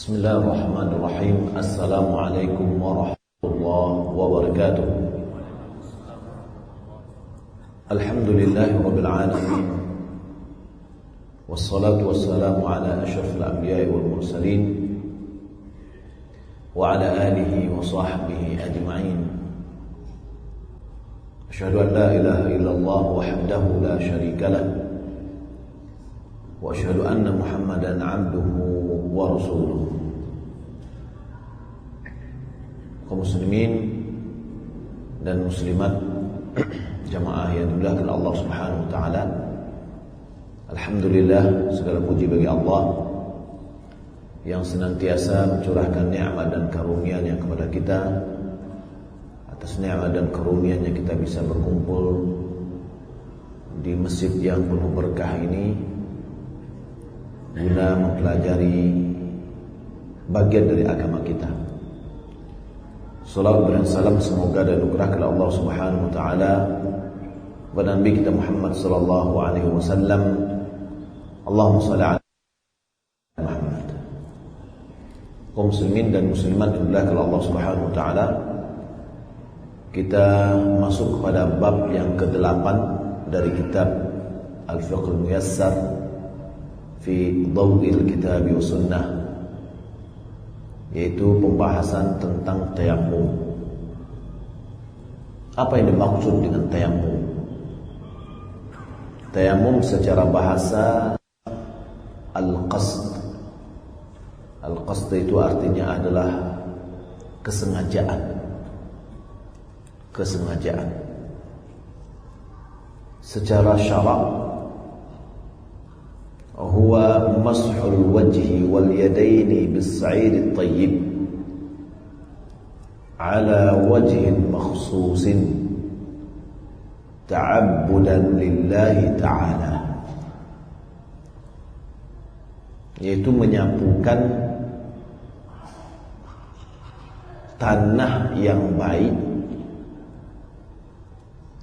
Bismillahirrahmanirrahim. Assalamualaikum warahmatullahi wabarakatuh. Alhamdulillahirabbil alamin. Wassalatu wassalamu ala asyrafil anbiya'i wal mursalin wa ala alihi wa sahbihi ajma'in. Asyhadu an la ilaha illallah wahdahu la syarika lah. Wa asyhadu anna Muhammadan 'abduhu wa rasuluh. Kaum muslimin dan muslimat jamaah yang dimuliakan Allah Subhanahu wa taala. Alhamdulillah, segala puji bagi Allah yang senantiasa mencurahkan nikmat dan karunia-Nya kepada kita. Atas nikmat dan karunia-Nya kita bisa berkumpul di masjid yang penuh berkah ini guna mempelajari bagian dari agama kita. Salawat dan salam semoga dan anugerah kepada Allah Subhanahu wa taala kepada Nabi kita Muhammad sallallahu alaihi wasallam. Allahumma shalli ala Muhammad. Kaum muslimin dan muslimat yang dimuliakan Allah Subhanahu wa taala, kita masuk kepada bab yang ke-8 dari kitab Al-Fiqh Al-Muyassar fi Dhaw'il Kitab wa Sunnah, yaitu pembahasan tentang tayammum. Apa yang dimaksud dengan tayammum? Tayammum secara bahasa al-qasd. Al-qasd itu artinya adalah kesengajaan. Kesengajaan. Secara syarak, huwa mashul wajhi wal yadaini bis-sa'id at-tayyib ala wajhin makhsusin ta'abbudan lillahi ta'ala, yaitu menyapukan tanah yang baik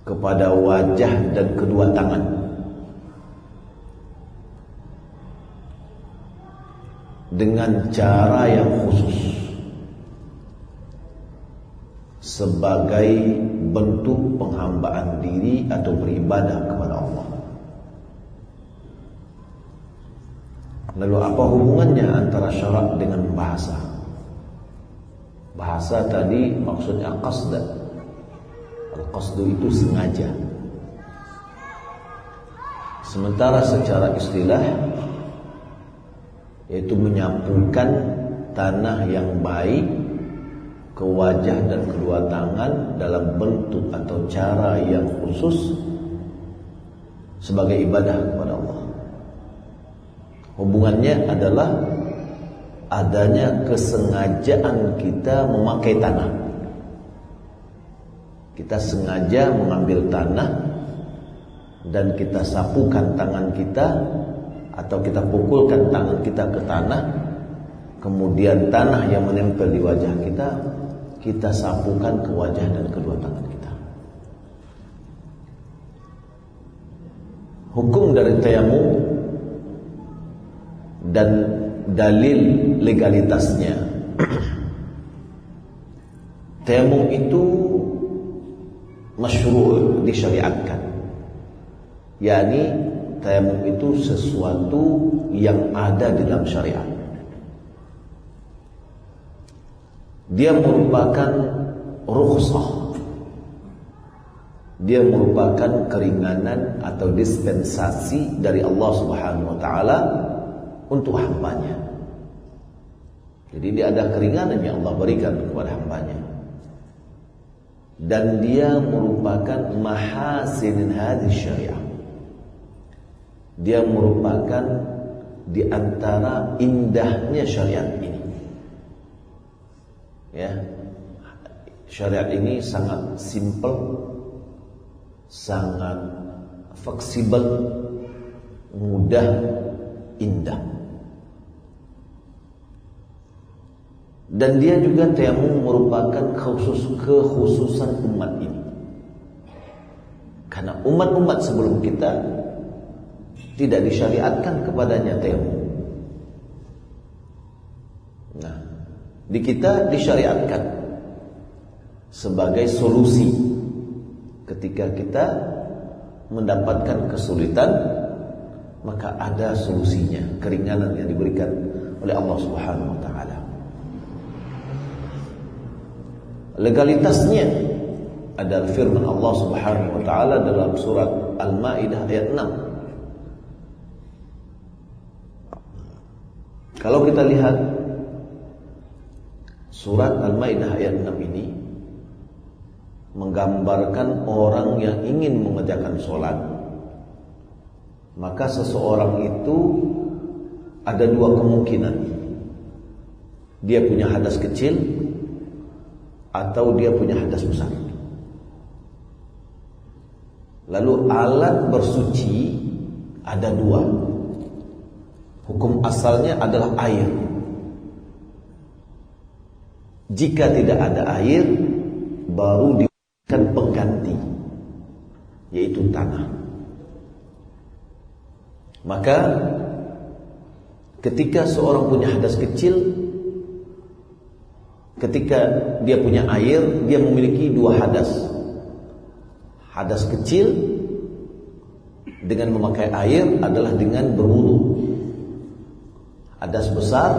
kepada wajah dan kedua tangan dengan cara yang khusus sebagai bentuk penghambaan diri atau beribadah kepada Allah. Lalu apa hubungannya antara syarak dengan bahasa? Bahasa tadi maksudnya qasd. Al-qasdu itu sengaja. Sementara secara istilah yaitu menyapukan tanah yang baik ke wajah dan kedua tangan dalam bentuk atau cara yang khusus sebagai ibadah kepada Allah. Hubungannya adalah adanya kesengajaan kita memakai tanah. Kita sengaja mengambil tanah dan kita sapukan tangan kita, atau kita pukulkan tangan kita ke tanah, kemudian tanah yang menempel di wajah kita, kita sapukan ke wajah dan kedua tangan kita. Hukum dari tayammum dan dalil legalitasnya. Tayammum itu masyru', disyariatkan. yakni tayammum itu sesuatu yang ada di dalam syariat. Dia merupakan rukhsah. Dia merupakan keringanan atau dispensasi dari Allah Subhanahu wa taala untuk hambanya. Jadi dia ada keringanan yang Allah berikan kepada hambanya. Dan dia merupakan mahasin hadis syariah. Dia merupakan di antara indahnya syariat ini. Ya. Syariat ini sangat simple, sangat fleksibel, mudah, indah. Dan dia juga tayammum merupakan kekhususan umat ini. Karena umat-umat sebelum kita tidak disyariatkan kepadanya tayammum. di kita disyariatkan sebagai solusi ketika kita mendapatkan kesulitan, maka ada solusinya, keringanan yang diberikan oleh Allah Subhanahu wa taala. Legalitasnya adalah firman Allah Subhanahu wa taala dalam surat Al-Maidah ayat 6. Kalau kita lihat surat Al-Maidah ayat 6 ini menggambarkan orang yang ingin mengerjakan sholat, maka seseorang itu ada dua kemungkinan. Dia punya hadas kecil atau dia punya hadas besar. Lalu alat bersuci ada dua. Hukum asalnya adalah air. Jika tidak ada air, baru diberikan pengganti, yaitu tanah. Maka ketika seorang punya hadas kecil, ketika dia punya air, dia memiliki dua hadas. Hadas kecil dengan memakai air adalah dengan berwudu. Hadas besar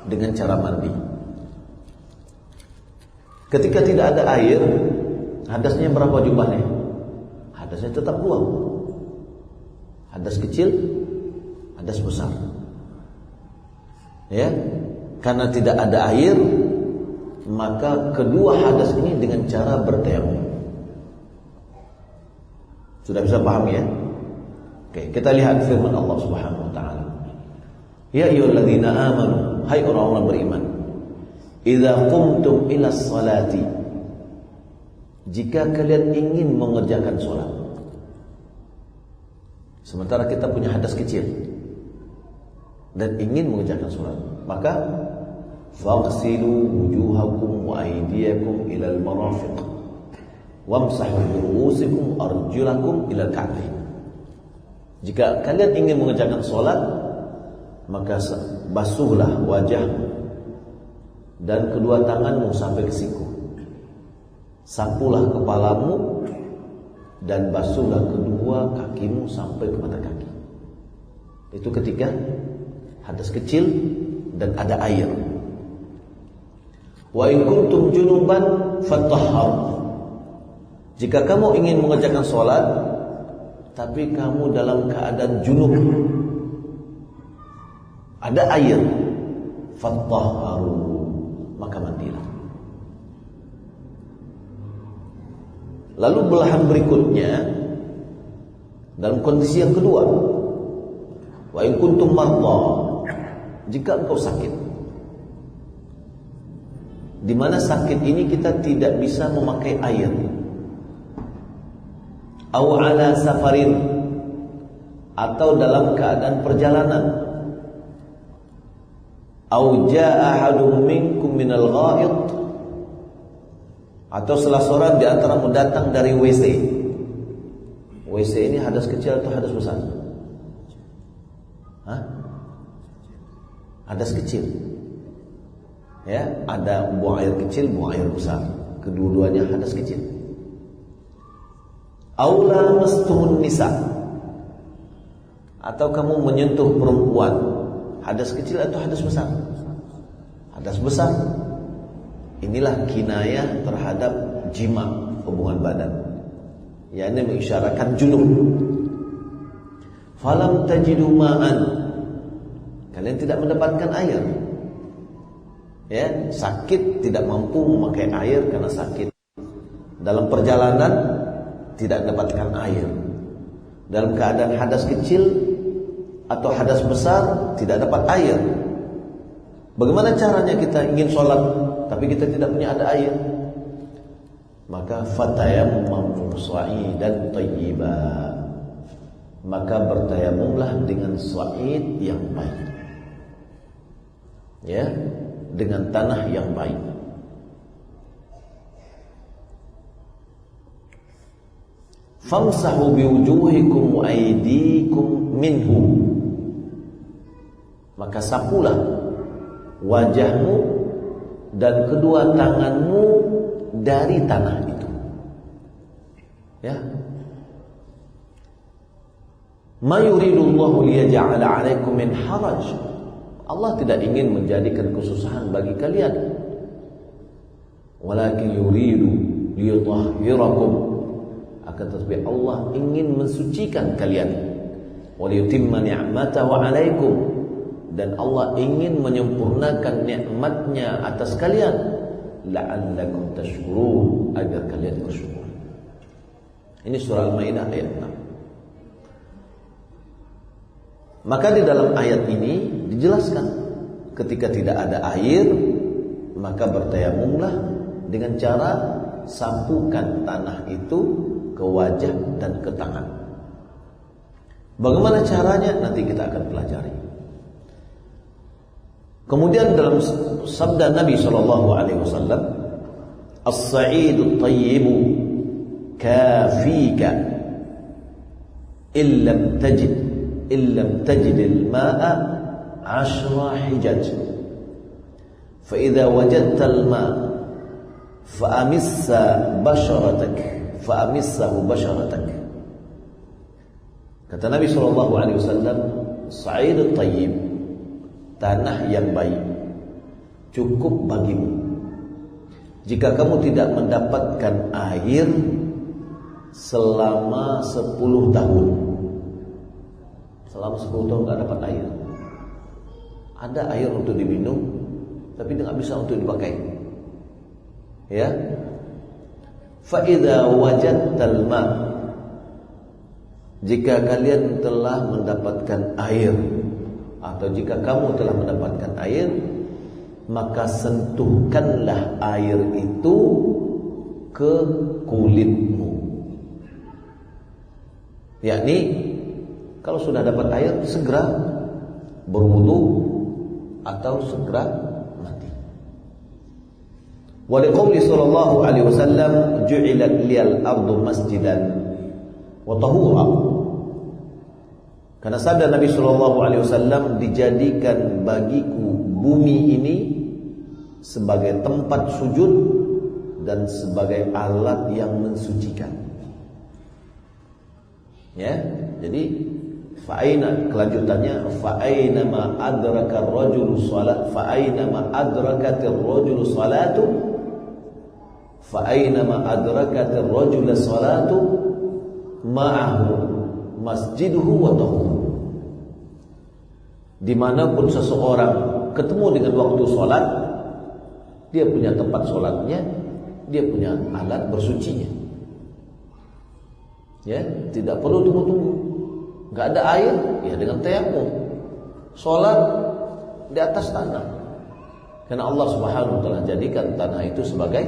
dengan cara mandi. Ketika tidak ada air, hadasnya berapa jumlahnya? Hadasnya tetap dua. Hadas kecil, hadas besar. Ya, karena tidak ada air, maka kedua hadas ini dengan cara bertayamum. Sudah bisa paham ya? Oke, kita lihat firman Allah Subhanahu wa taala. Ya ayyuhalladzina amanu, hai orang-orang beriman, idza qumtum ila sholati, jika kalian ingin mengerjakan sholat. Sementara kita punya hadas kecil dan ingin mengerjakan sholat, maka faghsilu wujuhakum wa aydiyakum ila al-marafiq wamsahu bi ru'usikum arjulakum ila al-ka'bayn. Jika kalian ingin mengerjakan sholat, maka basuhlah wajahmu dan kedua tanganmu sampai ke siku. Sapulah kepalamu dan basuhlah kedua kakimu sampai ke mata kaki. Itu ketika hadas kecil dan ada air. Wa in kuntum junuban fatahharu. Jika kamu ingin mengerjakan sholat tapi kamu dalam keadaan junub, ada air, fatahharu, maka mandilah. Lalu belahan berikutnya dalam kondisi yang kedua, wa in kuntum marda, jika engkau sakit, di mana sakit ini kita tidak bisa memakai air, au ala safarin, atau dalam keadaan perjalanan, au jaa ahadum minkum minal ghaid, atau salah seorang di antaramu datang dari WC. WC ini hadas kecil atau hadas besar? Hah? Hadas kecil. Ya, ada buang air kecil, buang air besar. Kedua-duanya hadas kecil. Aula mastumun nisa, atau kamu menyentuh perempuan. Hadas kecil atau hadas besar? Hadas besar. Inilah kinayah terhadap jima, hubungan badan, yakni mengisyaratkan junub. Falam tajidu ma'an, kalian tidak mendapatkan air. Ya, sakit tidak mampu memakai air karena sakit. Dalam perjalanan tidak mendapatkan air. Dalam keadaan hadas kecil atau hadas besar tidak dapat air. Bagaimana caranya kita ingin sholat tapi kita tidak punya ada air? Maka fatayammamu sa'idan thayyiba, maka bertayamumlah dengan sa'id yang baik, ya, dengan tanah yang baik. Famsahu biwujuhikum wa aydikum minhu, maka sapulah wajahmu dan kedua tanganmu dari tanah itu. Ya. Ma yuridullahu liyaj'ala 'alaikum min haraj. Allah tidak ingin menjadikan kesusahan bagi kalian. Walakin yuridu liyutahhirakum. Akan tetapi Allah ingin mensucikan kalian. Wa liyutimma ni'matahu 'alaikum. Dan Allah ingin menyempurnakan nikmatnya atas kalian, la'allakum tashkurun, agar kalian bersyukur. Ini surah Al-Maidah ayat 6. Maka di dalam ayat ini dijelaskan ketika tidak ada air, maka bertayamumlah dengan cara sapukan tanah itu ke wajah dan ke tangan. Bagaimana caranya nanti kita akan pelajari. Kemudian dalam sabda Nabi SAW, As-sa'idu tayyibu kafika illam tajid al-ma'a 10 hijaj. Fa idza wajadta al-ma' fa'amissa basharatak. Kata Nabi SAW, As-sa'idu tayyib, tanah yang baik cukup bagimu jika kamu tidak mendapatkan air selama 10 tahun. Selama 10 tahun tidak dapat air. Ada air untuk diminum, tapi tidak bisa untuk dipakai. Ya. Fa idza wajadtal ma, jika kalian telah mendapatkan air, atau jika kamu telah mendapatkan air, maka sentuhkanlah air itu ke kulitmu. Yakni kalau sudah dapat air, segera berwudu atau segera mandi. Wa liqouli sallallahu alaihi wasallam, ju'ilat liyal ardu masjidan wa tahura. Karena sabda Nabi SAW, dijadikan bagiku bumi ini sebagai tempat sujud dan sebagai alat yang mensucikan. Ya, jadi fa'aina, kelanjutannya fa'aina ma adraka ar-rajulu salat, fa'aina ma adrakatir rajulu salatu, fa'aina ma adrakatir rajulu salatu ma'ahu masjiduhu wa tahuru. Dimanapun seseorang ketemu dengan waktu sholat, dia punya tempat sholatnya, dia punya alat bersucinya. Ya, tidak perlu tunggu-tunggu. Enggak ada air, ya dengan tayamum. Sholat di atas tanah. Karena Allah Subhanahu wa taala jadikan tanah itu sebagai,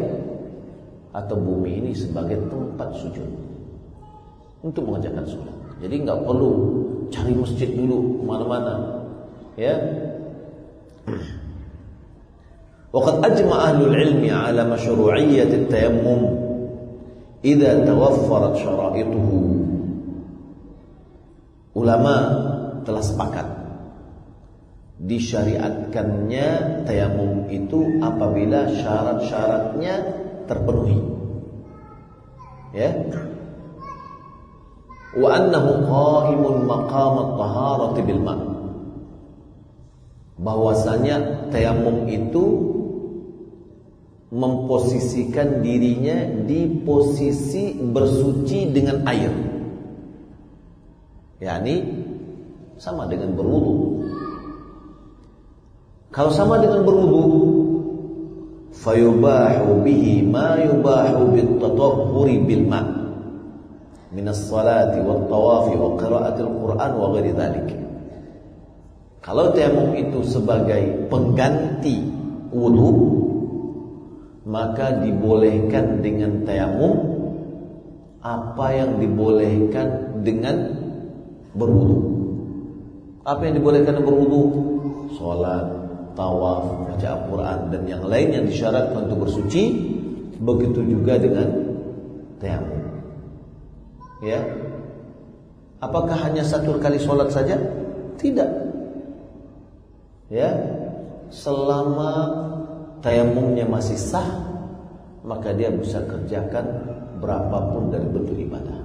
atau bumi ini sebagai tempat sujud untuk mengerjakan sholat. Jadi enggak perlu cari masjid dulu kemana-mana. Ya. Waqad ajma'a ahlul ilmi 'ala masyru'iyyati at-tayammum idza tawaffarat syara'ituhu. Ulama telah sepakat disyariatkannya tayamum itu apabila syarat-syaratnya terpenuhi. Ya. Wa annahu qa'imun maqam at-taharati bil ma'. Bahwasanya tayamum itu memposisikan dirinya di posisi bersuci dengan air. yakni sama dengan berwudu. Kalau sama dengan berwudu, fayubahu bihi ma yubahu bitatahhuri bil ma' min as-salati wat tawafi wa qira'atil Qur'an wa ghairi dzalik. Kalau tayamum itu sebagai pengganti wudu, maka dibolehkan dengan tayamum apa yang dibolehkan dengan berwudu. Apa yang dibolehkan dengan berwudu? Salat, tawaf, baca Al-Quran dan yang lain yang disyaratkan untuk bersuci. Begitu juga dengan tayamum. Ya. Apakah hanya satu kali salat saja? Tidak. Ya. Selama tayamumnya masih sah, maka dia bisa kerjakan berapapun dari bentuk ibadah.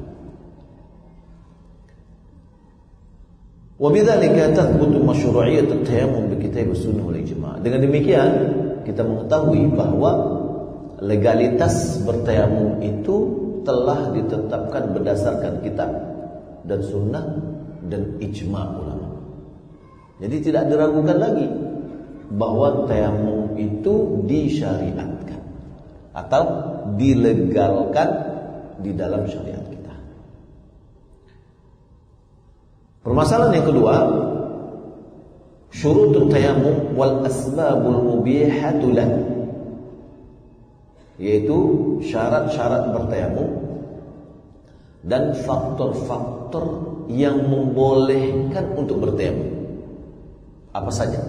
Wabidzalika tathbutu masyru'iyyat at-tayammum bi kitab as-sunnah wal ijma'. Dengan demikian kita mengetahui bahwa legalitas bertayamum itu telah ditetapkan berdasarkan kitab dan sunnah dan ijma' ulama. Jadi tidak diragukan lagi bahwa tayamum itu disyariatkan atau dilegalkan di dalam syariat kita. Permasalahan yang kedua, syurutut tayammum wal asbabul mubihatu lah, yaitu syarat-syarat bertayamum dan faktor-faktor yang membolehkan untuk bertayamum. Apa saja?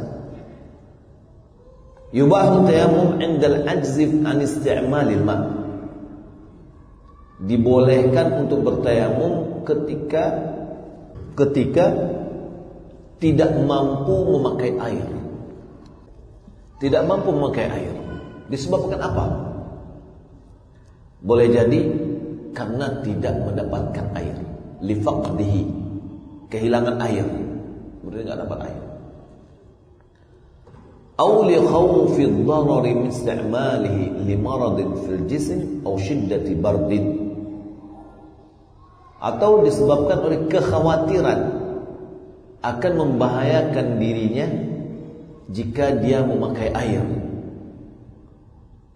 Yubahu tayammum 'inda al-'ajzi an isti'malil ma'. Dibolehkan untuk bertayamum ketika tidak mampu memakai air. Tidak mampu memakai air. Disebabkan apa? Boleh jadi karena tidak mendapatkan air. Li faqdihi, kehilangan air. Berarti enggak dapat air. Aw li khawfi ad-darari min isti'malihi li maradin fil jism aw shiddati bardin. Atau disebabkan oleh kekhawatiran akan membahayakan dirinya jika dia memakai air.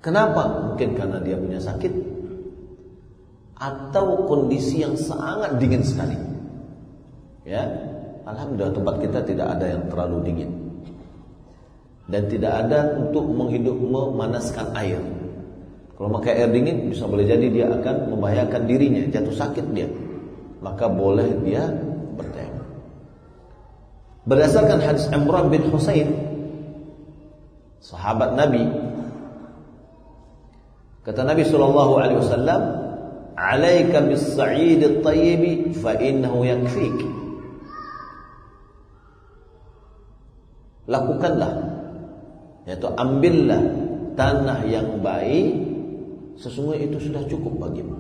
Kenapa? Mungkin karena dia punya sakit atau kondisi yang sangat dingin sekali. Ya, alhamdulillah tempat kita tidak ada yang terlalu dingin dan tidak ada untuk memanaskan air. Kalau memakai air dingin bisa boleh jadi dia akan membahayakan dirinya, jatuh sakit dia. Maka boleh dia bertayamum. Berdasarkan hadis Imran bin Husain, sahabat Nabi, kata Nabi SAW, "Alaika bis-sa'id at-tayyib fa innahu yakfik." Lakukanlah, yaitu ambillah tanah yang baik, sesungguhnya itu sudah cukup bagimu.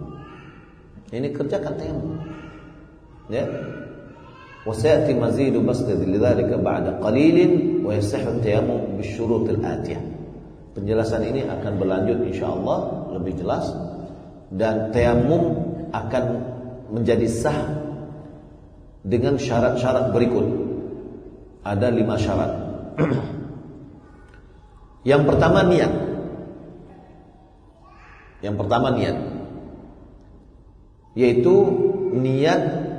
Ini kerjakan tayamum. Ya. Wasayati mazidu basdid lidzalika ba'da qalilin wa yasihhu tayammum bisyurut al-atiyah. Penjelasan ini akan berlanjut insyaallah lebih jelas dan tayamum akan menjadi sah dengan syarat-syarat berikut. Ada 5 syarat. Yang pertama niat. Yang pertama niat, yaitu niat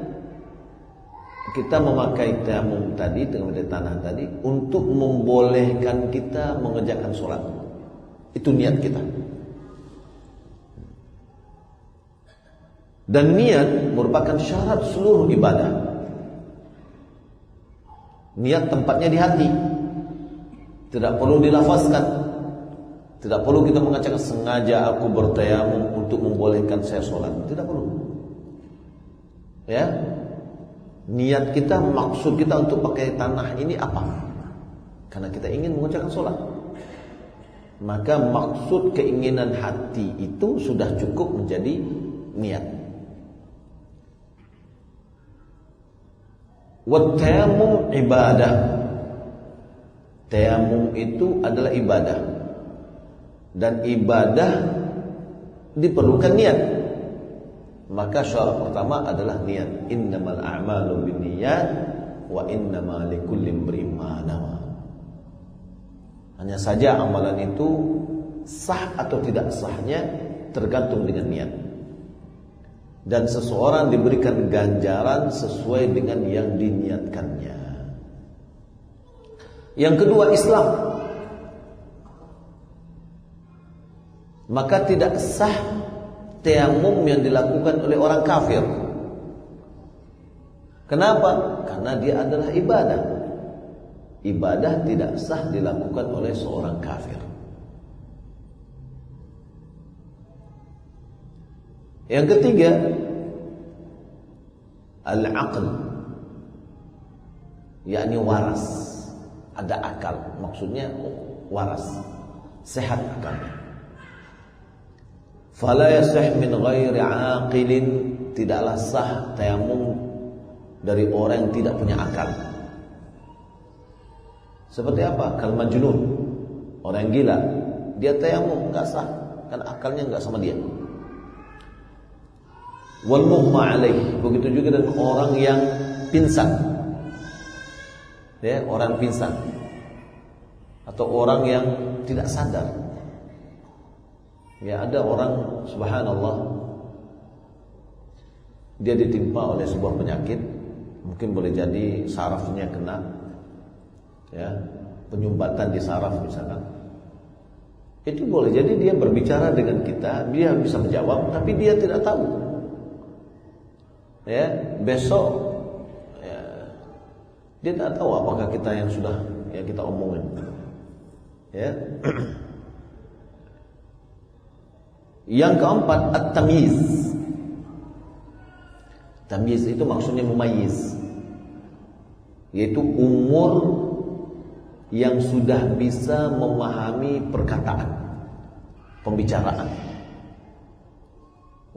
kita memakai tayamum tadi dengan tanah tadi untuk membolehkan kita mengerjakan sholat. Itu niat kita. Dan niat merupakan syarat seluruh ibadah. Niat tempatnya di hati, tidak perlu dilafazkan. Tidak perlu kita mengatakan sengaja aku bertayamum untuk membolehkan saya sholat. Tidak perlu. Ya, niat kita, maksud kita untuk pakai tanah ini apa? Karena kita ingin mengerjakan sholat. Maka maksud keinginan hati itu sudah cukup menjadi niat. Wat tayammum ibadah. Tayammum itu adalah ibadah. Dan ibadah diperlukan niat. Maka syarat pertama adalah niat. Innamal a'malu binniyat wa innamal likulli imrin ma nawa. Hanya saja amalan itu sah atau tidak sahnya tergantung dengan niat. Dan seseorang diberikan ganjaran sesuai dengan yang diniatkannya. Yang kedua, Islam. Maka tidak sah tayamum yang dilakukan oleh orang kafir. Kenapa? Karena dia adalah ibadah. Ibadah tidak sah dilakukan oleh seorang kafir. Yang ketiga, al-aql, yakni waras. Ada akal, maksudnya waras. sehat akalnya. Fala yasih min ghairi aqilin, tidaklah sah tayamum dari orang yang tidak punya akal. Seperti apa? Kal majnun, orang gila, dia tayamum enggak sah, kan akalnya enggak sama dia. Wal mughma alaih, begitu juga dengan orang yang pingsan. Ya, orang pingsan atau orang yang tidak sadar. Ya, ada orang subhanallah, dia ditimpa oleh sebuah penyakit, mungkin boleh jadi sarafnya kena, ya, penyumbatan di saraf misalkan. Itu boleh jadi dia berbicara dengan kita, dia bisa menjawab, tapi dia tidak tahu. Ya, besok ya, dia tidak tahu apakah kita yang sudah ya kita omongin. Ya. Yang keempat, at-tamyiz. Tamyiz itu maksudnya memayyiz, yaitu umur yang sudah bisa memahami perkataan, pembicaraan.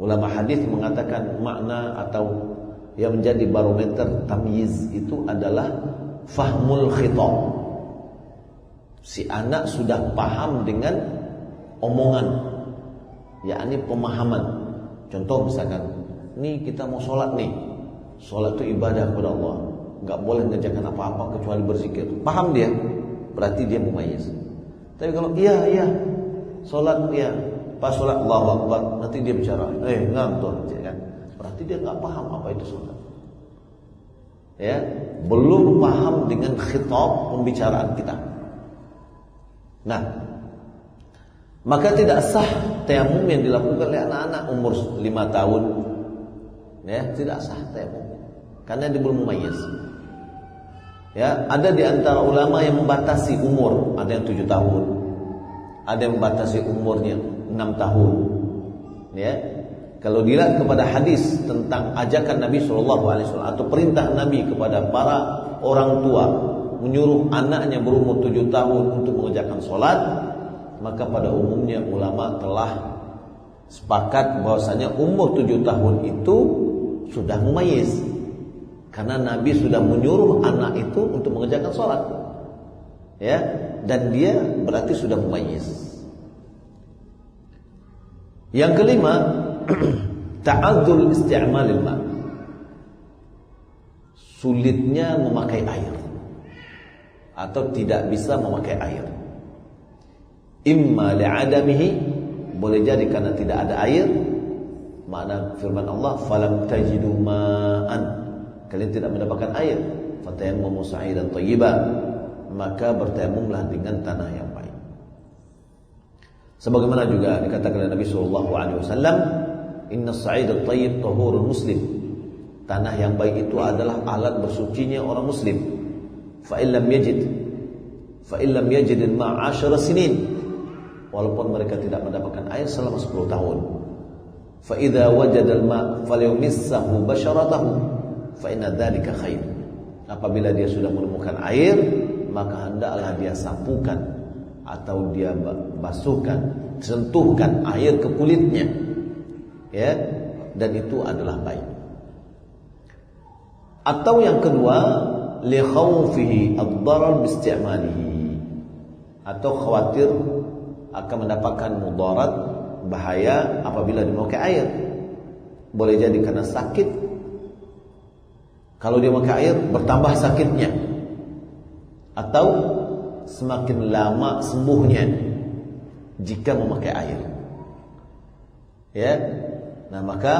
Ulama hadis mengatakan makna atau yang menjadi barometer tamyiz itu adalah fahmul khitab. Si anak sudah paham dengan omongan, yakni pemahaman. Contoh misalkan, nih kita mau sholat nih, sholat itu ibadah kepada Allah, nggak boleh mengerjakan apa-apa kecuali berzikir. Paham dia, berarti dia mumayyiz. Tapi kalau iya sholat ya, pas sholat Allahu Akbar, nanti dia bicara, ngantor, kan? Berarti dia nggak paham apa itu sholat. Ya, belum paham dengan khitab pembicaraan kita. Nah, maka tidak sah tayamum yang dilakukan oleh anak-anak umur 5 tahun. Ya, tidak sah tayamum karena dia belum mumayyiz. Ya, ada di antara ulama yang membatasi umur, ada yang 7 tahun, ada yang membatasi umurnya 6 tahun. Ya, kalau dilihat kepada hadis tentang ajakan Nabi SAW atau perintah Nabi kepada para orang tua menyuruh anaknya berumur 7 tahun untuk mengerjakan sholat, maka pada umumnya ulama telah sepakat bahwasanya umur 7 tahun itu sudah mumayyiz, karena Nabi sudah menyuruh anak itu untuk mengerjakan sholat, ya, dan dia berarti sudah mumayyiz. Yang kelima, ta'adzul isti'malil ma', sulitnya memakai air atau tidak bisa memakai air. Imma li'adamihi, boleh jadi karena tidak ada air. Makna firman Allah, falam tajidu ma'an, kalian tidak mendapatkan air, fatayammamu sa'idan thayyiban, maka bertayamumlah dengan tanah yang baik. Sebagaimana juga dikatakan oleh Nabi SAW, inna as-sa'idat thayyib tahurul muslim, tanah yang baik itu adalah alat bersucinya orang muslim. Fa illam yajid al-ma' 10 sinin, walaupun mereka tidak mendapatkan air selama 10 tahun. Fa idza wajada al-ma' falyumissahu basharatahu fa inna dzalika khair. Apabila dia sudah menemukan air, maka hendaklah dia sapukan atau dia basuhkan, sentuhkan air ke kulitnya. Ya, dan itu adalah baik. Atau yang kedua, li khawfihi ad-darar bi isti'malihi, atau khawatir akan mendapatkan mudarat, bahaya apabila memakai air. Boleh jadi karena sakit. Kalau dia memakai air bertambah sakitnya, atau semakin lama sembuhnya jika memakai air. Ya. Nah, maka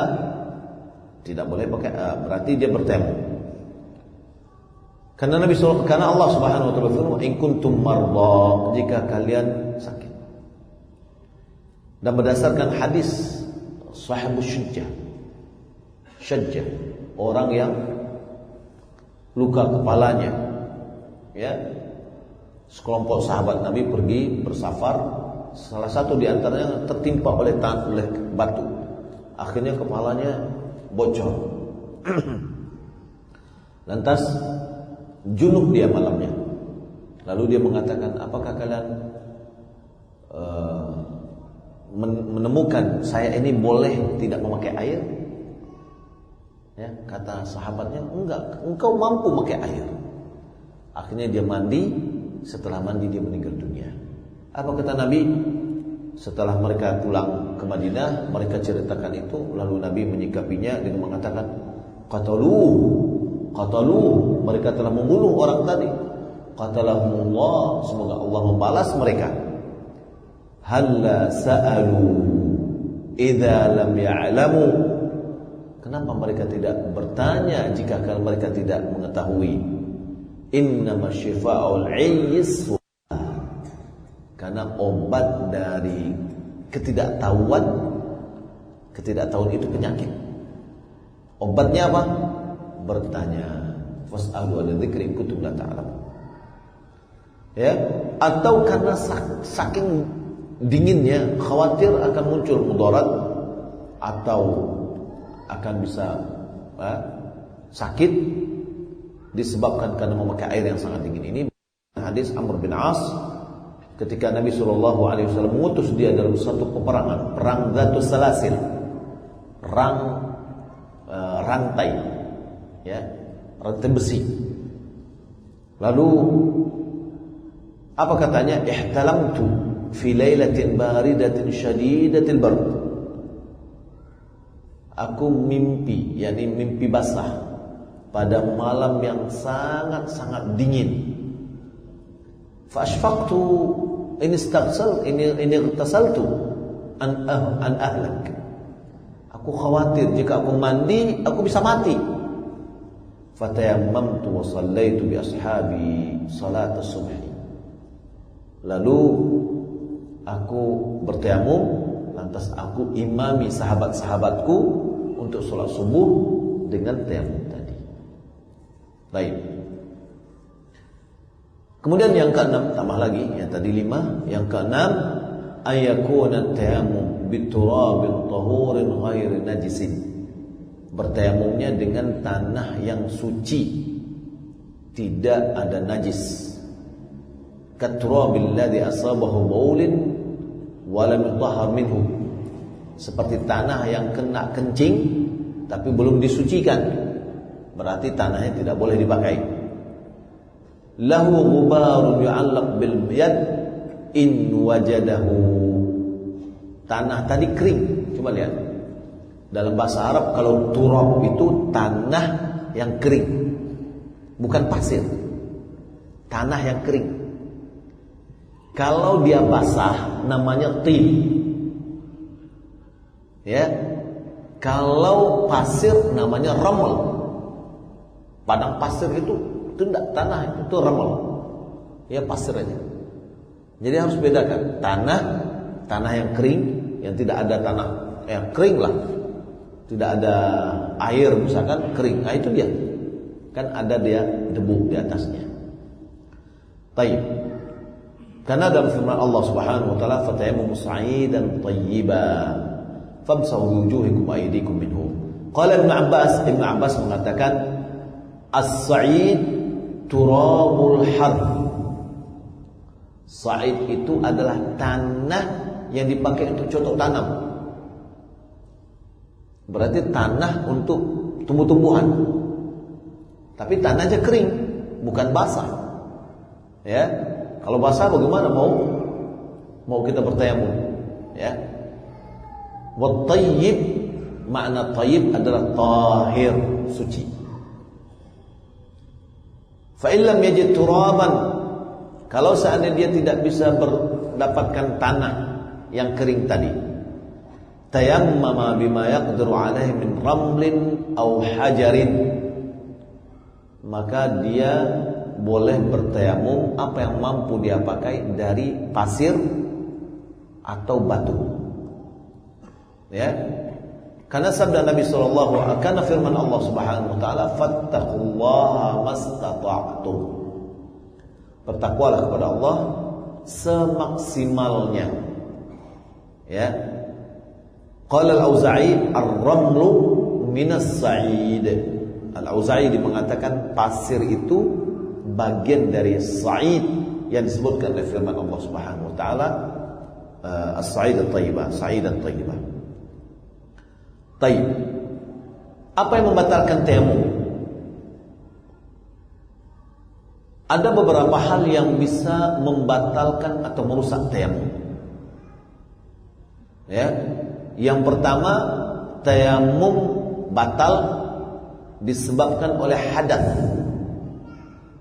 tidak boleh pakai, berarti dia bertayamum. Karena karena Allah Subhanahu wa taala berfirman, "In kuntum marda", jika kalian sakit. Dan berdasarkan hadis Sahibus Syajjah, orang yang luka kepalanya, ya, sekelompok sahabat Nabi pergi bersafar, salah satu di antaranya tertimpa oleh batu, akhirnya kepalanya bocor. Lantas junub dia malamnya, lalu dia mengatakan, apakah kalian menemukan saya ini boleh tidak memakai air? Ya, kata sahabatnya, enggak, engkau mampu memakai air. Akhirnya dia mandi, setelah mandi dia meninggal dunia. Apa kata Nabi? Setelah mereka pulang ke Madinah, mereka ceritakan itu, lalu Nabi menyikapinya dengan mengatakan, qatalu, mereka telah membunuh orang tadi. Qatalahumullah, semoga Allah membalas mereka. Halla sa'alu idza lam ya'lamu. Kenapa mereka tidak bertanya jika mereka tidak mengetahui? Innama syifa'ul 'ayyi. Karena obat dari ketidaktahuan itu penyakit. Obatnya apa? Bertanya. Fas'alu ahla dzikri in kuntum la ta'lamun. Ya, atau karena saking dinginnya, khawatir akan muncul mudarat atau akan bisa sakit disebabkan karena memakai air yang sangat dingin. Ini hadis Amr bin As ketika Nabi SAW mengutus dia dalam satu peperangan, perang Dzatus Salasil, rantai, ya, rantai besi. Lalu apa katanya? Ihtalamtu fi lailatin baridatin syadidatil bard. Aku mimpi, yakni mimpi basah pada malam yang sangat-sangat dingin. Fa ashfaqtu in ightasaltu an ahlak. Aku khawatir jika aku mandi aku bisa mati. Fatayammamtu wa shallaitu bi ashabi salat as-subh. Lalu aku bertayamum, lantas aku imami sahabat-sahabatku untuk sholat subuh dengan tayamum tadi. Baik. Kemudian yang keenam, tambah lagi, yang tadi 5, yang keenam, ayakuna tayamum biturabin tahurin ghairi najisin. Bertayamumnya dengan tanah yang suci, tidak ada najis. Katurabil ladzi asabahu baulin wa lam yutahhar minhu. Seperti tanah yang kena kencing tapi belum disucikan, berarti tanahnya tidak boleh dipakai. Lahu ghubarun yu'allaq bil yad in wajadahu. Tanah tadi kering. Coba lihat. Dalam bahasa Arab kalau turab itu tanah yang kering, bukan pasir. Tanah yang kering. Kalau dia basah namanya tin. Ya. Kalau pasir namanya raml. Padang pasir itu tidak tanah, itu raml. Ya, pasir aja. Jadi harus bedakan tanah yang kering, yang tidak ada tanah yang kering lah. Tidak ada air misalkan, kering. Nah itu dia. Kan ada dia debu di atasnya. Taib. Karena dalam firman Allah Subhanahu wa taala, fatayammamu sa'idan thayyiban famsahu wujuhikum wa aydikum minhu. Qala Ibnu Abbas mengatakan as-sa'id turabul harth. Sa'id itu adalah tanah yang dipakai untuk cocok tanam. Berarti tanah untuk tumbuh-tumbuhan. Tapi tanahnya kering, bukan basah. Ya. Kalau basah bagaimana mau kita bertayamum, ya? Wa tayyib, makna tayyib adalah tahir, suci. Fa illam yajid turaban, kalau seandainya dia tidak bisa mendapatkan tanah yang kering tadi, tayammama bima yaqdiru alaihi min ramlin aw hajarin, maka dia boleh bertayamum apa yang mampu dia pakai dari pasir atau batu. Ya. Karena sabda Nabi sallallahu alaihi wasallam, karena firman Allah Subhanahu wa taala, fattaqullaha mastata'tum. Bertakwalah kepada Allah semaksimalnya. Ya. Qala al-Auza'i ar-ramlu minas sa'id. Al-Auza'i mengatakan pasir itu bagian dari sa'id yang disebutkan oleh firman Allah Subhanahu wa taala, as-sa'idah thayyibah, sa'idah thayyibah. Tayyib. Apa yang membatalkan tayamum? Ada beberapa hal yang bisa membatalkan atau merusak tayamum. Ya. Yang pertama, tayamum batal disebabkan oleh hadas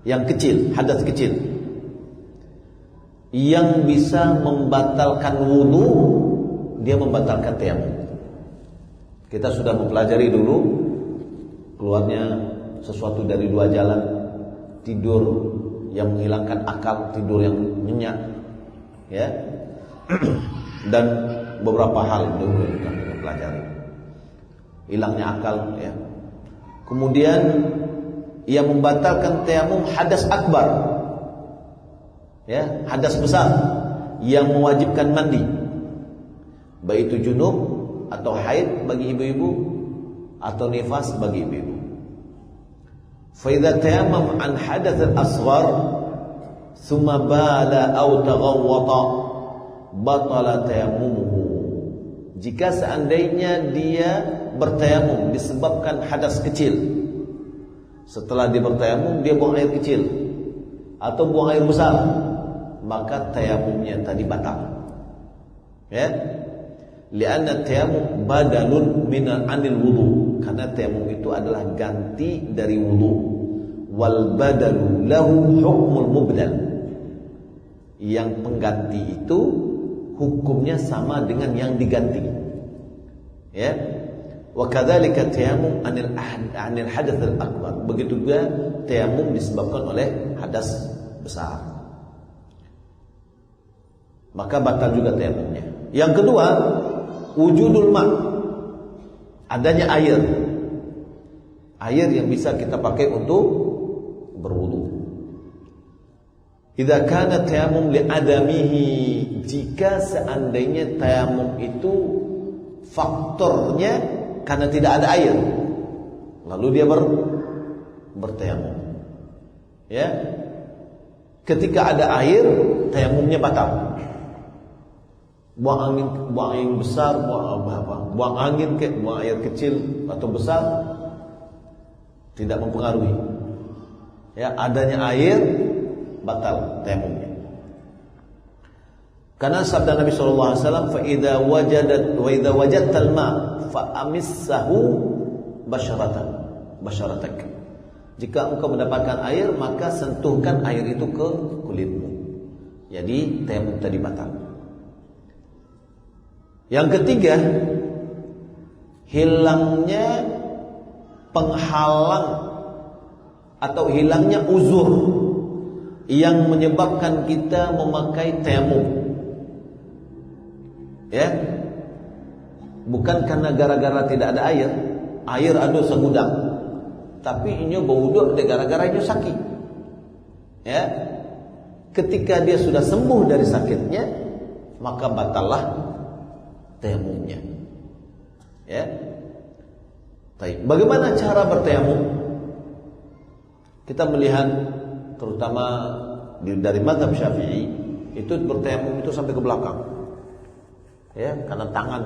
yang kecil, hadas kecil. Yang bisa membatalkan wudu, dia membatalkan tayamum. Kita sudah mempelajari dulu keluarnya sesuatu dari dua jalan, tidur yang menghilangkan akal, tidur yang nyenyak, ya, dan beberapa hal dulu yang kita pelajari. Hilangnya akal, ya. Kemudian yang membatalkan tayamum hadas akbar, ya, hadas besar yang mewajibkan mandi, baik itu junub atau haid bagi ibu-ibu atau nifas bagi ibu-ibu. Fa idza tayammam an hadath al-asghar thumma bala aw taghawwata batala tayammumuhu. Jika seandainya dia bertayamum disebabkan hadas kecil, setelah dia bertayamum dia buang air kecil atau buang air besar, maka tayamumnya tadi batal. Ya. Lianna tayamum badalun min anil wudu, karena tayamum itu adalah ganti dari wudu. Wal badalu lahu hukmul mubdal. Yang pengganti itu hukumnya sama dengan yang diganti. Ya. Wa kadzalika tayamum anil hadath al akbar. Begitu juga tayamum disebabkan oleh hadas besar. Maka batal juga tayamumnya. Yang kedua, wujudul ma', adanya air. Air yang bisa kita pakai untuk berwudu. Idza kana tayamum li adamihi, jika seandainya tayamum itu faktornya karena tidak ada air, lalu dia bertayamum. Ya. Ketika ada air, tayamumnya batal. Buang angin besar, buang angin buang air kecil atau besar tidak mempengaruhi. Ya, adanya air batal tayamumnya. Karena sabda Nabi sallallahu alaihi wasallam, fa idza wajadta al-ma fa amissahu basyaratak. Jika engkau mendapatkan air, maka sentuhkan air itu ke kulitmu. Jadi tayamum tadi batal. Yang ketiga, hilangnya penghalang atau hilangnya uzur yang menyebabkan kita memakai tayamum. Ya. Bukan karena gara-gara tidak ada air. Air ada segudang. Tapi ini berwudu gara-gara ini sakit. Ya. Ketika dia sudah sembuh dari sakitnya, maka batallah tayamumnya. Ya. Baik. Bagaimana cara bertayamum? Kita melihat terutama dari mazhab Syafi'i itu bertayamum itu sampai ke belakang. Ya, karena tangan.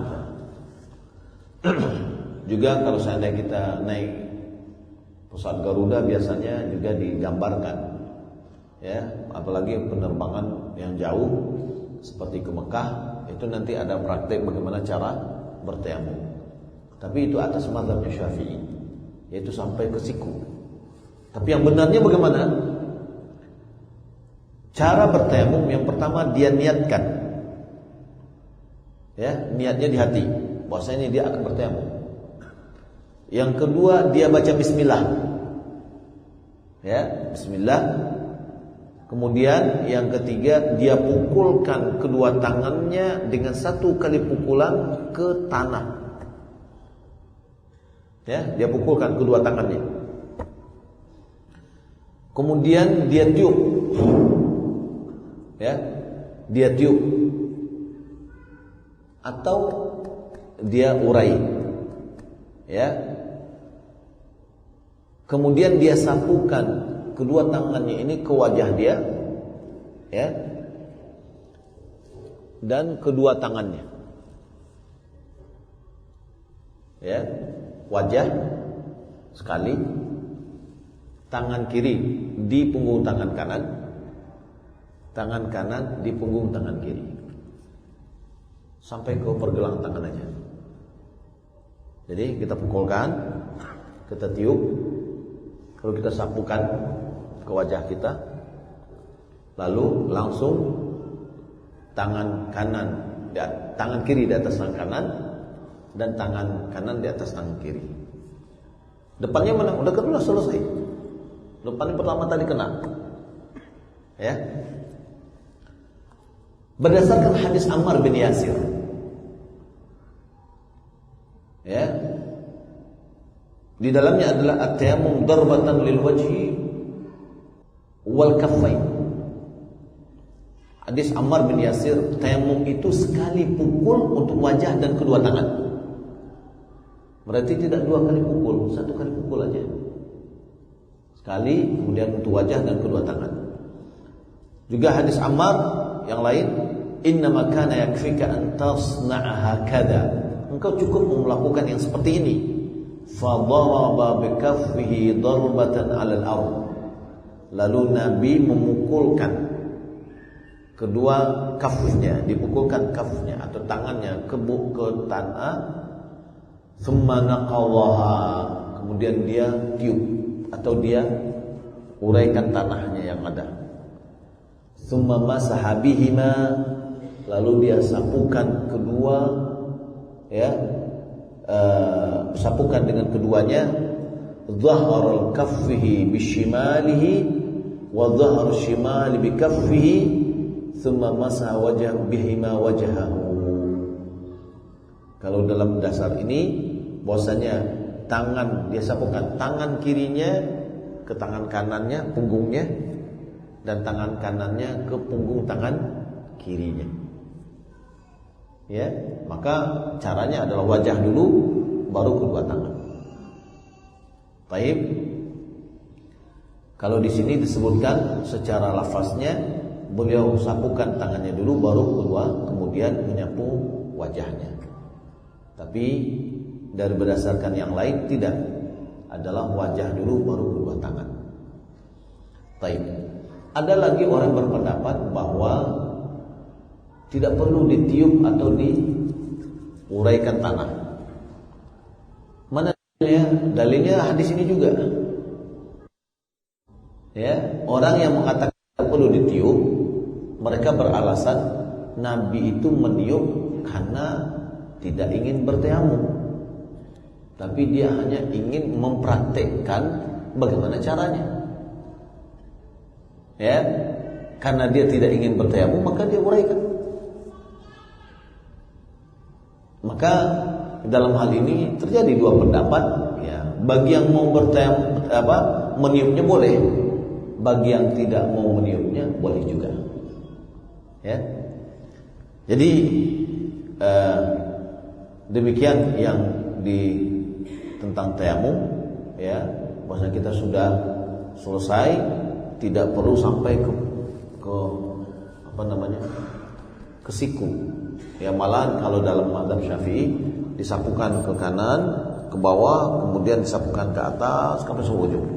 Juga kalau seandainya kita naik pesawat Garuda biasanya juga digambarkan. Ya, apalagi penerbangan yang jauh seperti ke Mekah, itu nanti ada praktek bagaimana cara bertayamum. Tapi itu atas mazhab Syafi'i, yaitu sampai ke siku. Tapi yang benarnya bagaimana? Cara bertayamum yang pertama dia niatkan. Ya, niatnya di hati bahwasanya dia akan bertayamum. Yang kedua dia baca bismillah. Ya, bismillah. Kemudian yang ketiga dia pukulkan kedua tangannya dengan satu kali pukulan ke tanah. Ya, dia pukulkan kedua tangannya. Kemudian dia tiup. Ya, dia tiup. Atau dia urai. Ya. Kemudian dia sapukan kedua tangannya ini ke wajah dia. Ya. dan kedua tangannya. Ya, wajah sekali, tangan kiri di punggung tangan kanan, tangan kanan di punggung tangan kiri, sampai ke pergelang tangan aja. Jadi kita pukulkan, kita tiup, lalu kita sapukan ke wajah kita, lalu langsung tangan kiri di atas tangan kanan dan tangan kanan di atas tangan kiri. Depannya mana? Udah selesai. Depannya pertama tadi kena. Ya. Berdasarkan hadis Ammar bin Yasir. Ya. Di dalamnya adalah at-tayammum darbatan lil wajhi wal kaffain. Hadis Ammar bin Yasir, tayammum itu sekali pukul untuk wajah dan kedua tangan. Berarti tidak dua kali pukul, satu kali pukul aja. Sekali, kemudian untuk wajah dan kedua tangan. Juga hadis Ammar yang lain, innama kana yakfika an tasna'a hakadha. Engkau cukup melakukan yang seperti ini. Fa daraba bi kaffihi darbatan 'alal ardh. Lalu Nabi memukulkan kedua kafnya, dipukulkan kafnya atau tangannya ke tanah. Thumma naqawaha, kemudian dia tiup atau dia uraikan tanahnya yang ada. Thumma masaha bihima, lalu dia sapukan kedua, ya, sapukan dengan keduanya. Dhahral kaffihi bishimalihi wa dhahru shimali bikaffihi, thumma masaha wajah bihima wajahahu. Kalau dalam dasar ini bahwasanya tangan dia sapukan tangan kirinya ke tangan kanannya, punggungnya, dan tangan kanannya ke punggung tangan kirinya. Ya, maka caranya adalah wajah dulu baru kedua tangan. Baik. Kalau di sini disebutkan secara lafaznya beliau sapukan tangannya dulu baru kemudian menyapu wajahnya. Tapi dari berdasarkan yang lain tidak, adalah wajah dulu baru kedua tangan. Baik. Ada lagi orang berpendapat bahwa tidak perlu ditiup atau diuraikan tanah. Mana ya? Dalilnya hadis ini juga. Ya, orang yang mengatakan tidak perlu ditiup, mereka beralasan Nabi itu meniup karena tidak ingin bertayamum, tapi dia hanya ingin mempraktekkan bagaimana caranya. Ya, karena dia tidak ingin bertayamum, maka dia uraikan. Maka dalam hal ini terjadi dua pendapat. Ya, bagi yang mau bertayamum, meniupnya boleh, bagi yang tidak mau meniupnya boleh juga. Ya, jadi demikian yang tentang tayamum, ya, bahwasanya kita sudah selesai, tidak perlu sampai ke ke siku. Ya, malahan kalau dalam mazhab Syafi'i disapukan ke kanan, ke bawah, kemudian disapukan ke atas sampai seujung.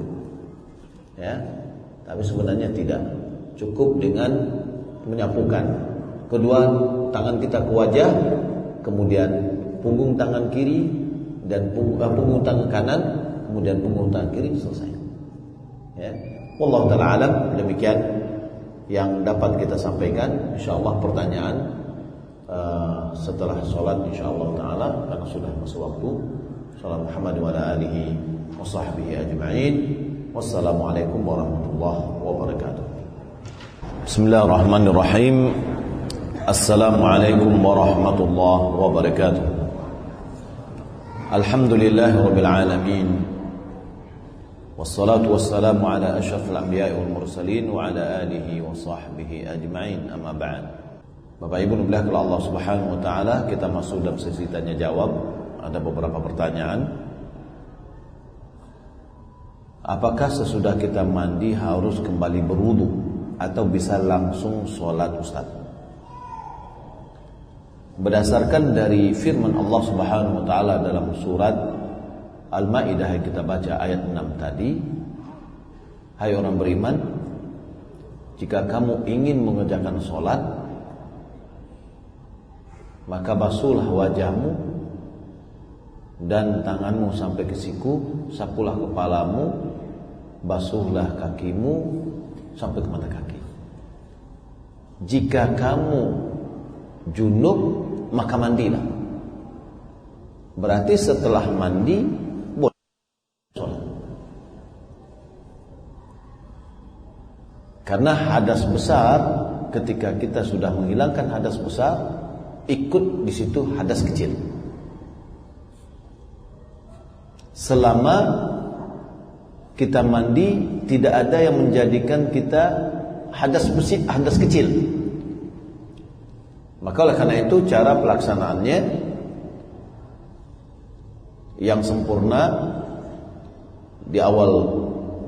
Ya, tapi sebenarnya tidak, cukup dengan menyapukan kedua tangan kita ke wajah, kemudian punggung tangan kiri dan punggung tangan kanan, kemudian punggung tangan kiri, selesai. Ya, wallahu taala alam. Demikian yang dapat kita sampaikan. Insyaallah pertanyaan setelah sholat insyaallah taala, karena sudah masuk waktu. Sallallahu Muhammad wa ala alihi wa sahbihi ajma'in. Wassalamualaikum warahmatullahi wabarakatuh. Bismillahirrahmanirrahim. Assalamualaikum warahmatullahi wabarakatuh. Alhamdulillahirabbil alamin. Wassalatu wassalamu ala asyrafil anbiya'i wal mursalin wa ala alihi wa sahbihi ajma'in. Amma ba'd. Bapak Ibu dimuliakan Allah Subhanahu wa taala, kita masuk dalam sesi tanya jawab. Ada beberapa pertanyaan. Apakah sesudah kita mandi harus kembali berwudu atau bisa langsung sholat, Ustaz? berdasarkan dari firman Allah Subhanahu wa taala dalam surat Al-Maidah yang kita baca ayat 6 tadi, hai orang beriman, jika kamu ingin mengerjakan sholat, maka basuhlah wajahmu dan tanganmu sampai ke siku, sapulah kepalamu, basuhlah kakimu sampai ke mata kaki. Jika kamu junub, maka mandilah. Berarti setelah mandi boleh sholat. Karena hadas besar, ketika kita sudah menghilangkan hadas besar, ikut di situ hadas kecil. Selama kita mandi, tidak ada yang menjadikan kita hadas kecil. Maka oleh karena itu cara pelaksanaannya yang sempurna, di awal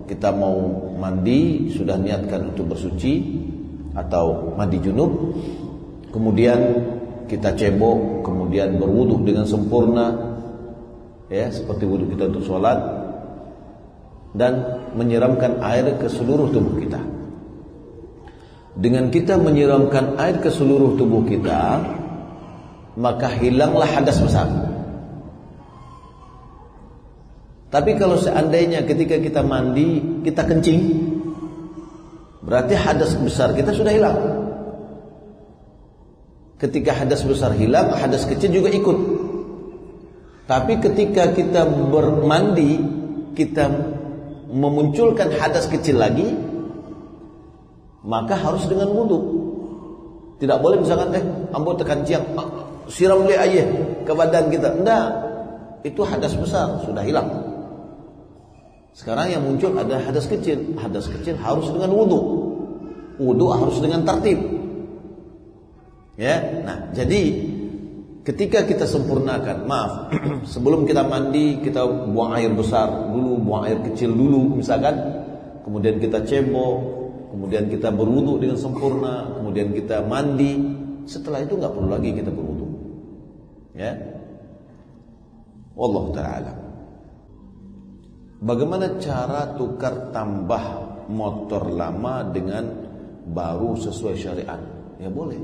kita mau mandi sudah niatkan untuk bersuci atau mandi junub, kemudian kita cebok, kemudian berwudu dengan sempurna, ya seperti wudu kita untuk sholat, dan menyiramkan air ke seluruh tubuh kita. Dengan kita menyiramkan air ke seluruh tubuh kita, maka hilanglah hadas besar. Tapi kalau seandainya ketika kita mandi kita kencing, berarti hadas besar kita sudah hilang. Ketika hadas besar hilang, hadas kecil juga ikut. Tapi ketika kita bermandi, kita memunculkan hadas kecil lagi, maka harus dengan wudu. Tidak boleh misalkan ambo tekan ciang, siram le air ke badan kita. Enggak. Itu hadas besar sudah hilang. Sekarang yang muncul ada hadas kecil. Hadas kecil harus dengan wudu. Wudu harus dengan tertib. Ya. Nah, jadi ketika kita sempurnakan, maaf, sebelum kita mandi kita buang air besar dulu, buang air kecil dulu misalkan, kemudian kita cebok, kemudian kita berwudu dengan sempurna, kemudian kita mandi. Setelah itu nggak perlu lagi kita berwudu. Ya. Wallahu ta'ala. Bagaimana cara tukar tambah motor lama dengan baru sesuai syariat? Ya boleh.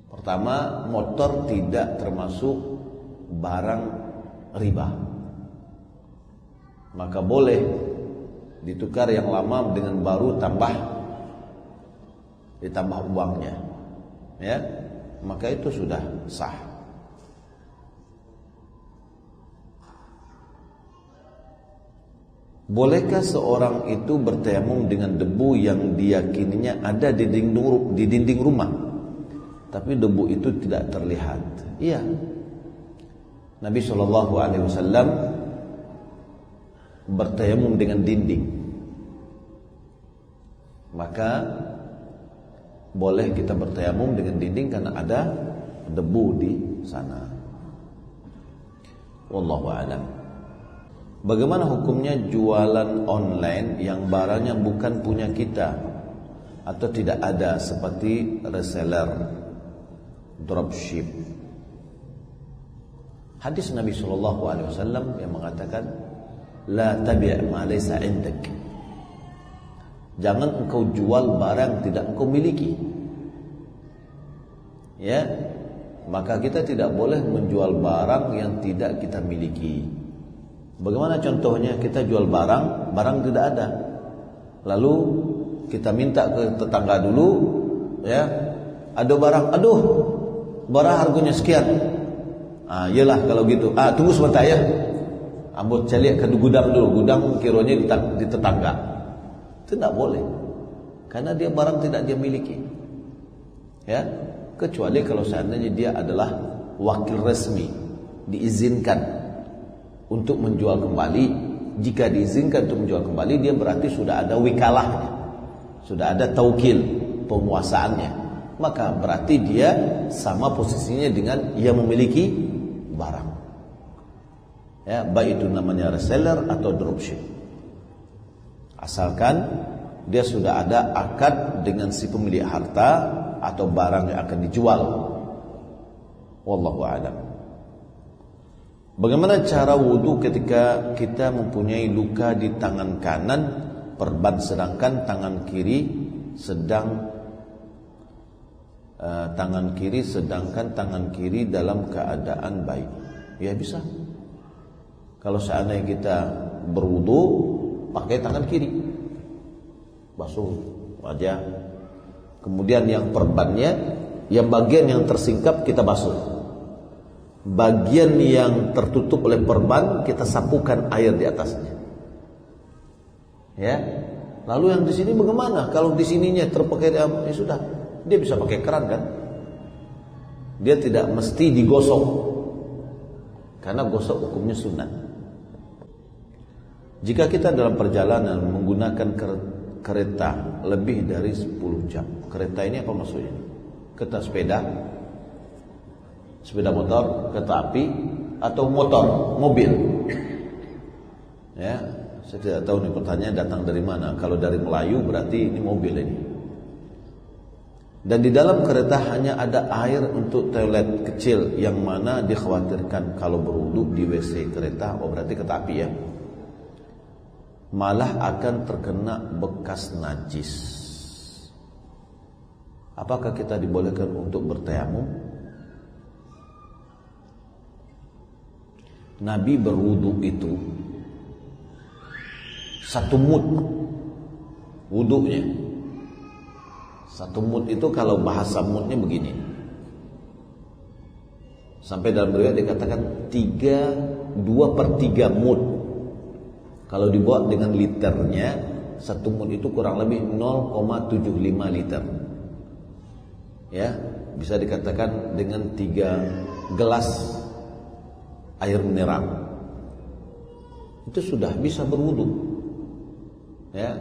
Pertama, motor tidak termasuk barang riba, maka boleh ditukar yang lama dengan baru, ditambah uangnya, ya, maka itu sudah sah. Bolehkah seorang itu bertayamum dengan debu yang diyakininya ada di dinding rumah, tapi debu itu tidak terlihat? Iya. Nabi SAW bertayamum dengan dinding, maka boleh kita bertayamum dengan dinding karena ada debu di sana. Wallahu a'lam. Bagaimana hukumnya jualan online yang barangnya bukan punya kita atau tidak ada, seperti reseller, dropship? Hadis Nabi SAW yang mengatakan, la tabi' ma laysa 'indak. Jangan engkau jual barang tidak engkau miliki. Ya, maka kita tidak boleh menjual barang yang tidak kita miliki. Bagaimana contohnya? Kita jual barang tidak ada, lalu kita minta ke tetangga dulu, ya, ada barang, barang harganya sekian. Iyalah kalau gitu. Tunggu sebentar ya, ambut calik ke gudang dulu, gudang kironya di tetangga. Itu tidak boleh, karena dia barang tidak dia miliki, ya, kecuali kalau seandainya dia adalah wakil resmi, diizinkan untuk menjual kembali. Jika diizinkan untuk menjual kembali, dia berarti sudah ada wikalahnya, sudah ada taukil, penguasaannya, maka berarti dia sama posisinya dengan yang memiliki barang, ya, baik itu namanya reseller atau dropship, asalkan dia sudah ada akad dengan si pemilik harta atau barang yang akan dijual. Wallahu a'lam. Bagaimana cara wudu ketika kita mempunyai luka di tangan kanan perban, sedangkan tangan kiri tangan kiri dalam keadaan baik? Ya bisa. Kalau seandainya kita berwudu pakai tangan kiri, basuh wajah, kemudian yang perbannya, yang bagian yang tersingkap kita basuh, bagian yang tertutup oleh perban kita sapukan air di atasnya. Ya. Lalu yang di sini bagaimana? Kalau di sininya terpakai, ya sudah, dia bisa pakai keran kan? Dia tidak mesti digosok, karena gosok hukumnya sunat. Jika kita dalam perjalanan menggunakan kereta lebih dari 10 jam, kereta ini apa maksudnya? Kereta sepeda motor, kereta api, atau mobil. Ya, saya tidak tahu nih pertanyaan datang dari mana. Kalau dari Melayu berarti ini mobil ini. Dan di dalam kereta hanya ada air untuk toilet kecil, yang mana dikhawatirkan kalau berwudu di WC kereta, berarti kereta api ya, malah akan terkena bekas najis. Apakah kita dibolehkan untuk bertayamum? Nabi berwudu itu 1 mud wudunya. 1 mud itu kalau bahasa mudnya begini. Sampai dalam riwayat dikatakan 2/3 mud. Kalau dibuat dengan liternya, 1 mud itu kurang lebih 0,75 liter. Ya, bisa dikatakan dengan 3 gelas air mineral. Itu sudah bisa berwudu. Ya.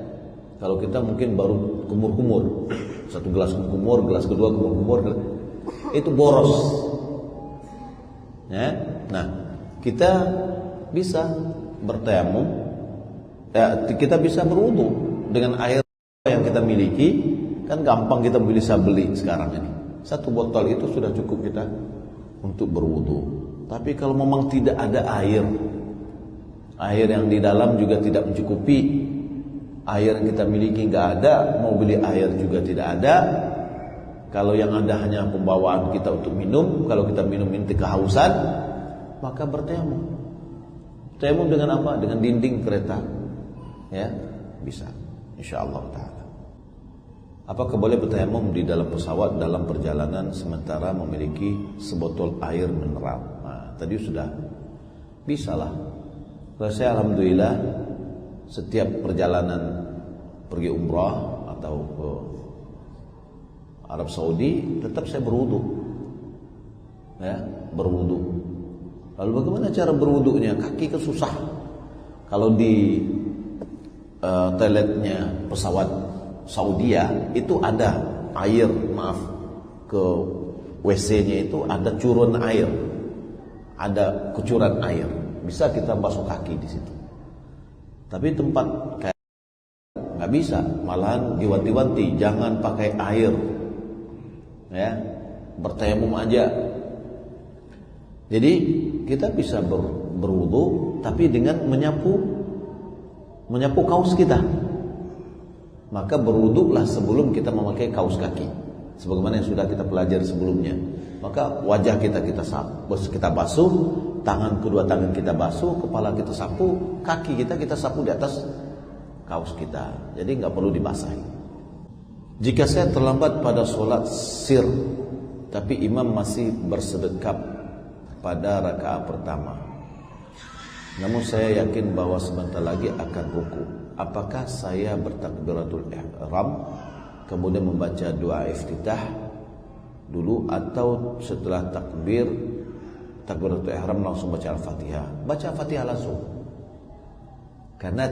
Kalau kita mungkin baru kumur-kumur, 1 gelas kumur, gelas kedua kumur-kumur, itu boros. Ya. Nah, kita bisa bertayamum, kita bisa berwudu dengan air yang kita miliki. Kan gampang, kita bisa beli sekarang ini. 1 botol itu sudah cukup kita untuk berwudu. Tapi kalau memang tidak ada air yang di dalam juga tidak mencukupi, air yang kita miliki nggak ada, mau beli air juga tidak ada. Kalau yang ada hanya pembawaan kita untuk minum, kalau kita minum ini kehausan, maka bertayamum. Tayamum dengan apa? Dengan dinding kereta. Ya, bisa. Insyaallah taala. Apakah boleh bertayamum di dalam pesawat dalam perjalanan sementara memiliki sebotol air mineral? Nah, tadi sudah bisa lah. Kalau saya alhamdulillah setiap perjalanan pergi umrah atau ke Arab Saudi tetap saya berwudu. Ya, berwudu. Lalu bagaimana cara berwudunya? Kaki kan susah. Kalau di toiletnya pesawat Saudia itu ada air, ke WC-nya itu ada curun air, ada kucuran air, bisa kita basuh kaki di situ. Tapi tempat kayak nggak bisa, malahan diwanti-wanti jangan pakai air, ya, bertayamum aja. Jadi kita bisa berwudu tapi dengan menyapu kaos kita. Maka berwuduklah sebelum kita memakai kaos kaki, sebagaimana yang sudah kita pelajari sebelumnya. Maka wajah kita basuh, kedua tangan kita basuh, kepala kita sapu, kaki kita sapu di atas kaos kita. Jadi nggak perlu dibasahi. Jika saya terlambat pada sholat sir, tapi imam masih bersedekap pada rakaat pertama, namun saya yakin bahwa sebentar lagi akan ruku, apakah saya bertakbiratul ihram kemudian membaca doa iftitah dulu, atau setelah takbiratul ihram langsung baca al-fatihah? Baca al-fatihah langsung, karena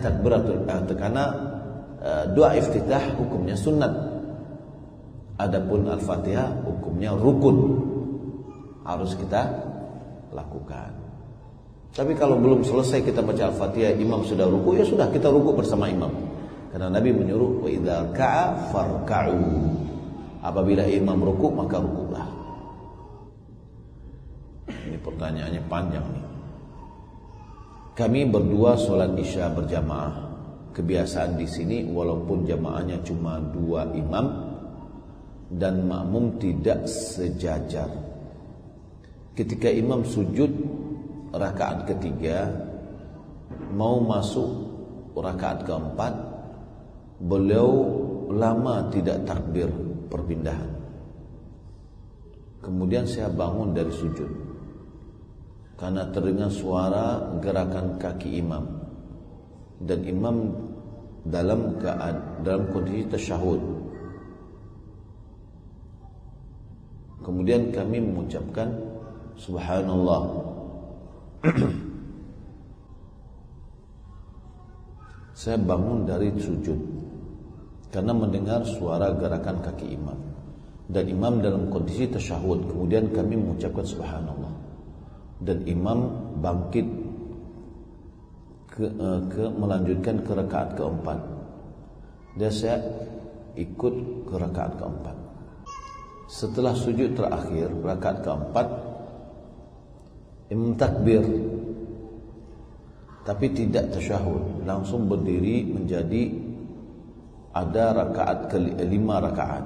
doa iftitah hukumnya sunat, adapun al-fatihah hukumnya rukun, harus kita lakukan. Tapi kalau belum selesai kita baca Al-Fatihah, imam sudah ruku, ya sudah kita ruku bersama imam. Karena Nabi menyuruh wa idza ka'a farka'u. Apabila imam ruku maka rukulah. Ini pertanyaannya panjang nih. Kami berdua sholat isya berjamaah. Kebiasaan di sini walaupun jamaahnya cuma 2 imam dan makmum tidak sejajar. Ketika imam sujud rakaat ketiga mau masuk rakaat keempat, beliau lama tidak takbir perpindahan. Kemudian saya bangun dari sujud karena terdengar suara gerakan kaki imam, dan imam dalam kondisi tasyahud. Kemudian kami mengucapkan subhanallah. Saya bangun dari sujud karena mendengar suara gerakan kaki imam, dan imam dalam kondisi tasyahud. Kemudian kami mengucapkan subhanallah, dan imam bangkit melanjutkan ke rakaat keempat, dan saya ikut ke rakaat keempat. Setelah sujud terakhir rakaat keempat, imam takbir tapi tidak tasyahud, langsung berdiri menjadi ada rakaat ke-5 rakaat,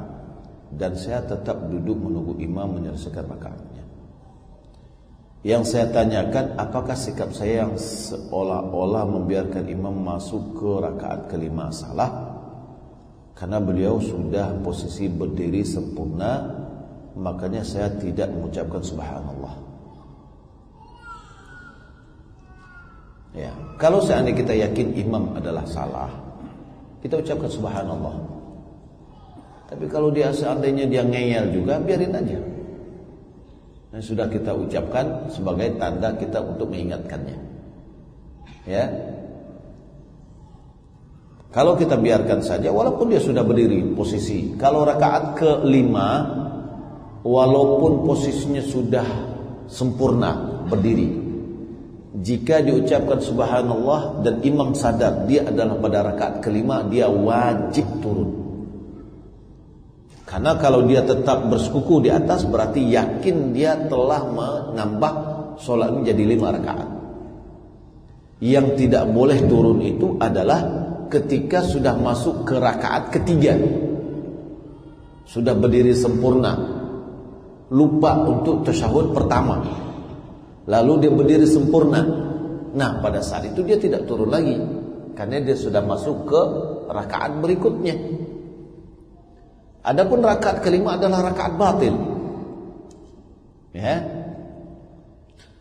dan saya tetap duduk menunggu imam menyelesaikan rakaatnya. Yang saya tanyakan, apakah sikap saya yang seolah-olah membiarkan imam masuk ke rakaat ke-5 salah? Karena beliau sudah posisi berdiri sempurna, makanya saya tidak mengucapkan subhanallah. Ya, kalau seandainya kita yakin imam adalah salah, kita ucapkan subhanallah. Tapi kalau dia seandainya dia ngeyel juga, biarin aja. Yang sudah kita ucapkan sebagai tanda kita untuk mengingatkannya. Ya. Kalau kita biarkan saja, walaupun dia sudah berdiri posisi, kalau rakaat ke-5, walaupun posisinya sudah sempurna berdiri, jika diucapkan subhanallah dan imam sadar dia adalah pada rakaat ke-5, dia wajib turun. Karena kalau dia tetap bersekuku di atas, berarti yakin dia telah menambah sholat menjadi 5 rakaat. Yang tidak boleh turun itu adalah ketika sudah masuk ke rakaat ketiga, sudah berdiri sempurna, lupa untuk tasyahud pertama, lalu dia berdiri sempurna. Nah, pada saat itu dia tidak turun lagi, karena dia sudah masuk ke rakaat berikutnya. Adapun rakaat ke-5 adalah rakaat batil. Ya.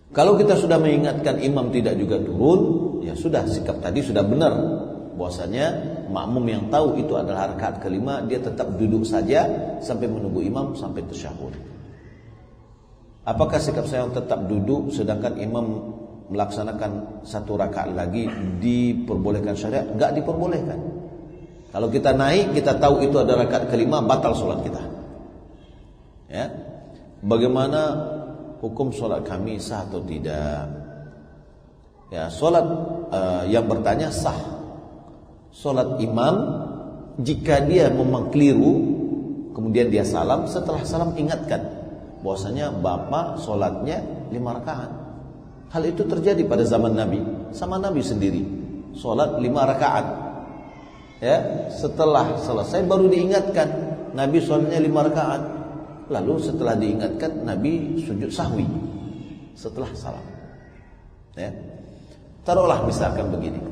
Kalau kita sudah mengingatkan imam tidak juga turun, ya sudah, sikap tadi sudah benar. Bahwasanya makmum yang tahu itu adalah rakaat ke-5, dia tetap duduk saja sampai menunggu imam sampai tasyahud. Apakah sikap saya yang tetap duduk sedangkan imam melaksanakan 1 rakaat lagi diperbolehkan syariat? Enggak diperbolehkan. Kalau kita naik, kita tahu itu ada rakaat ke-5, batal sholat kita. Ya, bagaimana hukum sholat kami, sah atau tidak? Ya, sholat yang bertanya sah. Sholat imam jika dia memang keliru, kemudian dia salam, setelah salam ingatkan bahwasanya bapak sholatnya 5 rakaat. Hal itu terjadi pada zaman Nabi, sama Nabi sendiri sholat 5 rakaat. Ya, setelah selesai baru diingatkan Nabi sholatnya 5 rakaat. Lalu setelah diingatkan Nabi sujud sahwi setelah salam. Ya, taruhlah misalkan begini,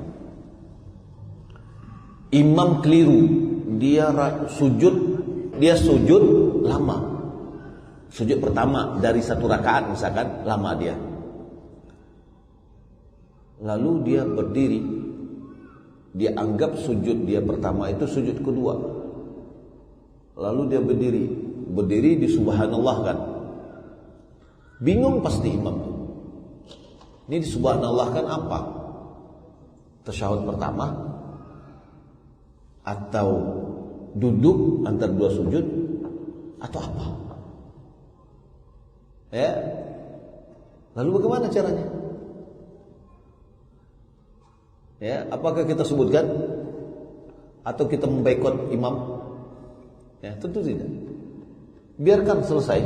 imam keliru, dia sujud lama, sujud pertama dari 1 rakaat misalkan lama dia, lalu dia berdiri, dia anggap sujud dia pertama itu sujud kedua, lalu dia berdiri di subhanallah kan, bingung pasti imam, ini di subhanallah kan apa, tasyahud pertama atau duduk antara 2 sujud atau apa? Ya, lalu bagaimana caranya? Ya, apakah kita sebutkan atau kita memboikot imam? Ya, tentu tidak. Biarkan selesai.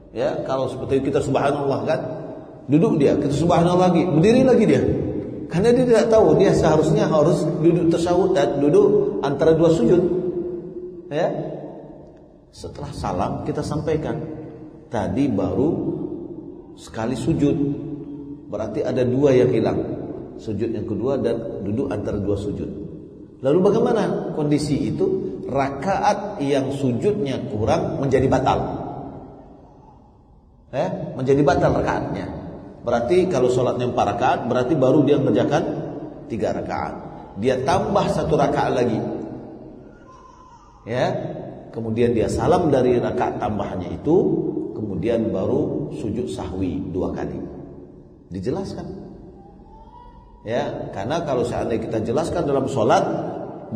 Ya, kalau seperti kita subhanallah kan, duduk dia, kita subhanallah lagi, berdiri lagi dia. Karena dia tidak tahu dia seharusnya harus duduk tasyahud dan duduk antara dua sujud. Ya. Setelah salam kita sampaikan, tadi baru sekali sujud. Berarti ada dua yang hilang. Sujud yang kedua dan duduk antara dua sujud. Lalu bagaimana kondisi itu? Rakaat yang sujudnya kurang menjadi batal. Menjadi batal rakaatnya. Berarti kalau sholatnya 4 rakaat, berarti baru dia mengerjakan 3 rakaat. Dia tambah 1 rakaat lagi. Ya, kemudian dia salam dari rakaat tambahannya itu, kemudian baru sujud sahwi 2 kali. Dijelaskan. Ya, karena kalau seandainya kita jelaskan dalam sholat,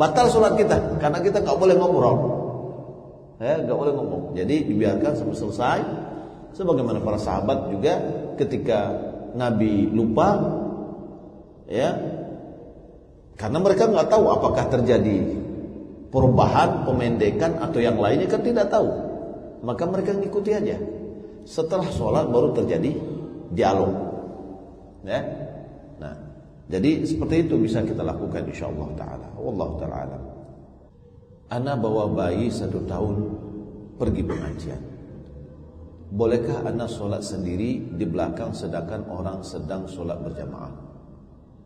batal sholat kita, karena kita nggak boleh ngobrol. Ya, nggak boleh ngomong. Jadi dibiarkan sampai selesai. Sebagaimana para sahabat juga ketika Nabi lupa, ya, karena mereka nggak tahu apakah terjadi perubahan, pemendekan atau yang lainnya, kan tidak tahu. Maka mereka ngikuti aja. Setelah sholat baru terjadi dialog. Ya, nah, jadi seperti itu bisa kita lakukan insyaallah taala. Wallahu taala alam. Ana bawa bayi 1 tahun pergi pengajian. Bolehkah anak sholat sendiri di belakang sedangkan orang sedang sholat berjamaah?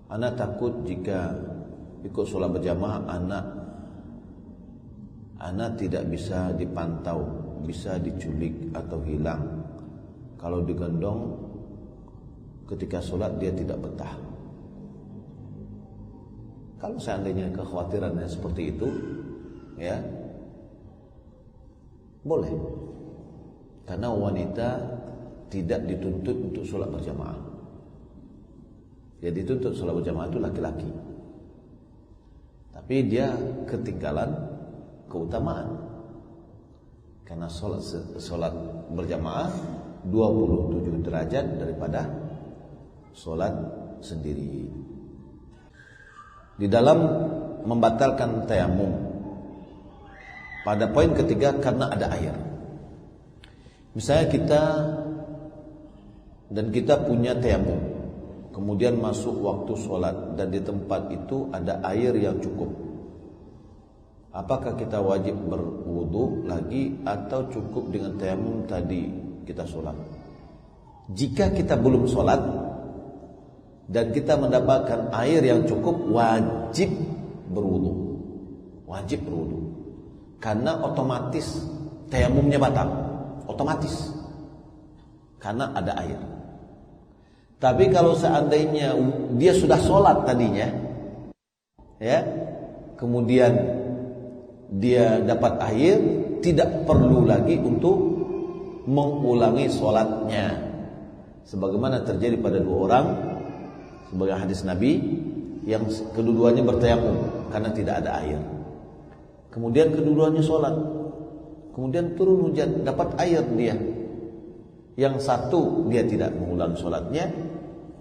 Anak takut jika ikut sholat berjamaah anak tidak bisa dipantau, bisa diculik atau hilang. Kalau digendong ketika sholat dia tidak betah. Kalau seandainya kekhawatirannya seperti itu, ya boleh. Karena wanita tidak dituntut untuk sholat berjamaah. Ya dituntut sholat berjamaah itu laki-laki. Tapi dia ketinggalan keutamaan. Karena sholat berjamaah 27 derajat daripada sholat sendiri. Di dalam membatalkan tayamum, pada poin ketiga karena ada air. Misalnya kita punya tayamum, kemudian masuk waktu sholat dan di tempat itu ada air yang cukup. Apakah kita wajib berwudu lagi atau cukup dengan tayamum tadi kita sholat? Jika kita belum sholat dan kita mendapatkan air yang cukup, wajib berwudu. Wajib berwudu. Karena otomatis tayamumnya batal. Otomatis. Karena ada air. Tapi kalau seandainya dia sudah sholat tadinya, ya, kemudian dia dapat air, tidak perlu lagi untuk mengulangi sholatnya. Sebagaimana terjadi pada 2 orang, sebagai hadis Nabi, yang kedua-duanya bertayamum karena tidak ada air. Kemudian kedua-duanya sholat. Kemudian turun hujan, dapat air dia. Yang satu dia tidak mengulang sholatnya,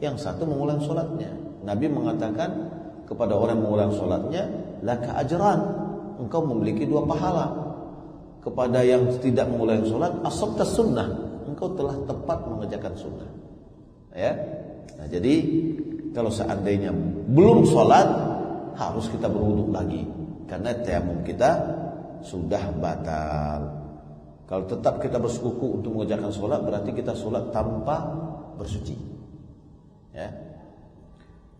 yang satu mengulang sholatnya. Nabi mengatakan kepada orang yang mengulang sholatnya, laka ajran, engkau memiliki 2 pahala. Kepada yang tidak mengulang sholat, asabta sunnah, engkau telah tepat mengerjakan sunnah. Ya, nah jadi kalau seandainya belum sholat, harus kita berwudu lagi, karena tayamum kita sudah batal. Kalau tetap kita bersekuku untuk mengerjakan sholat, berarti kita sholat tanpa bersuci. Ya,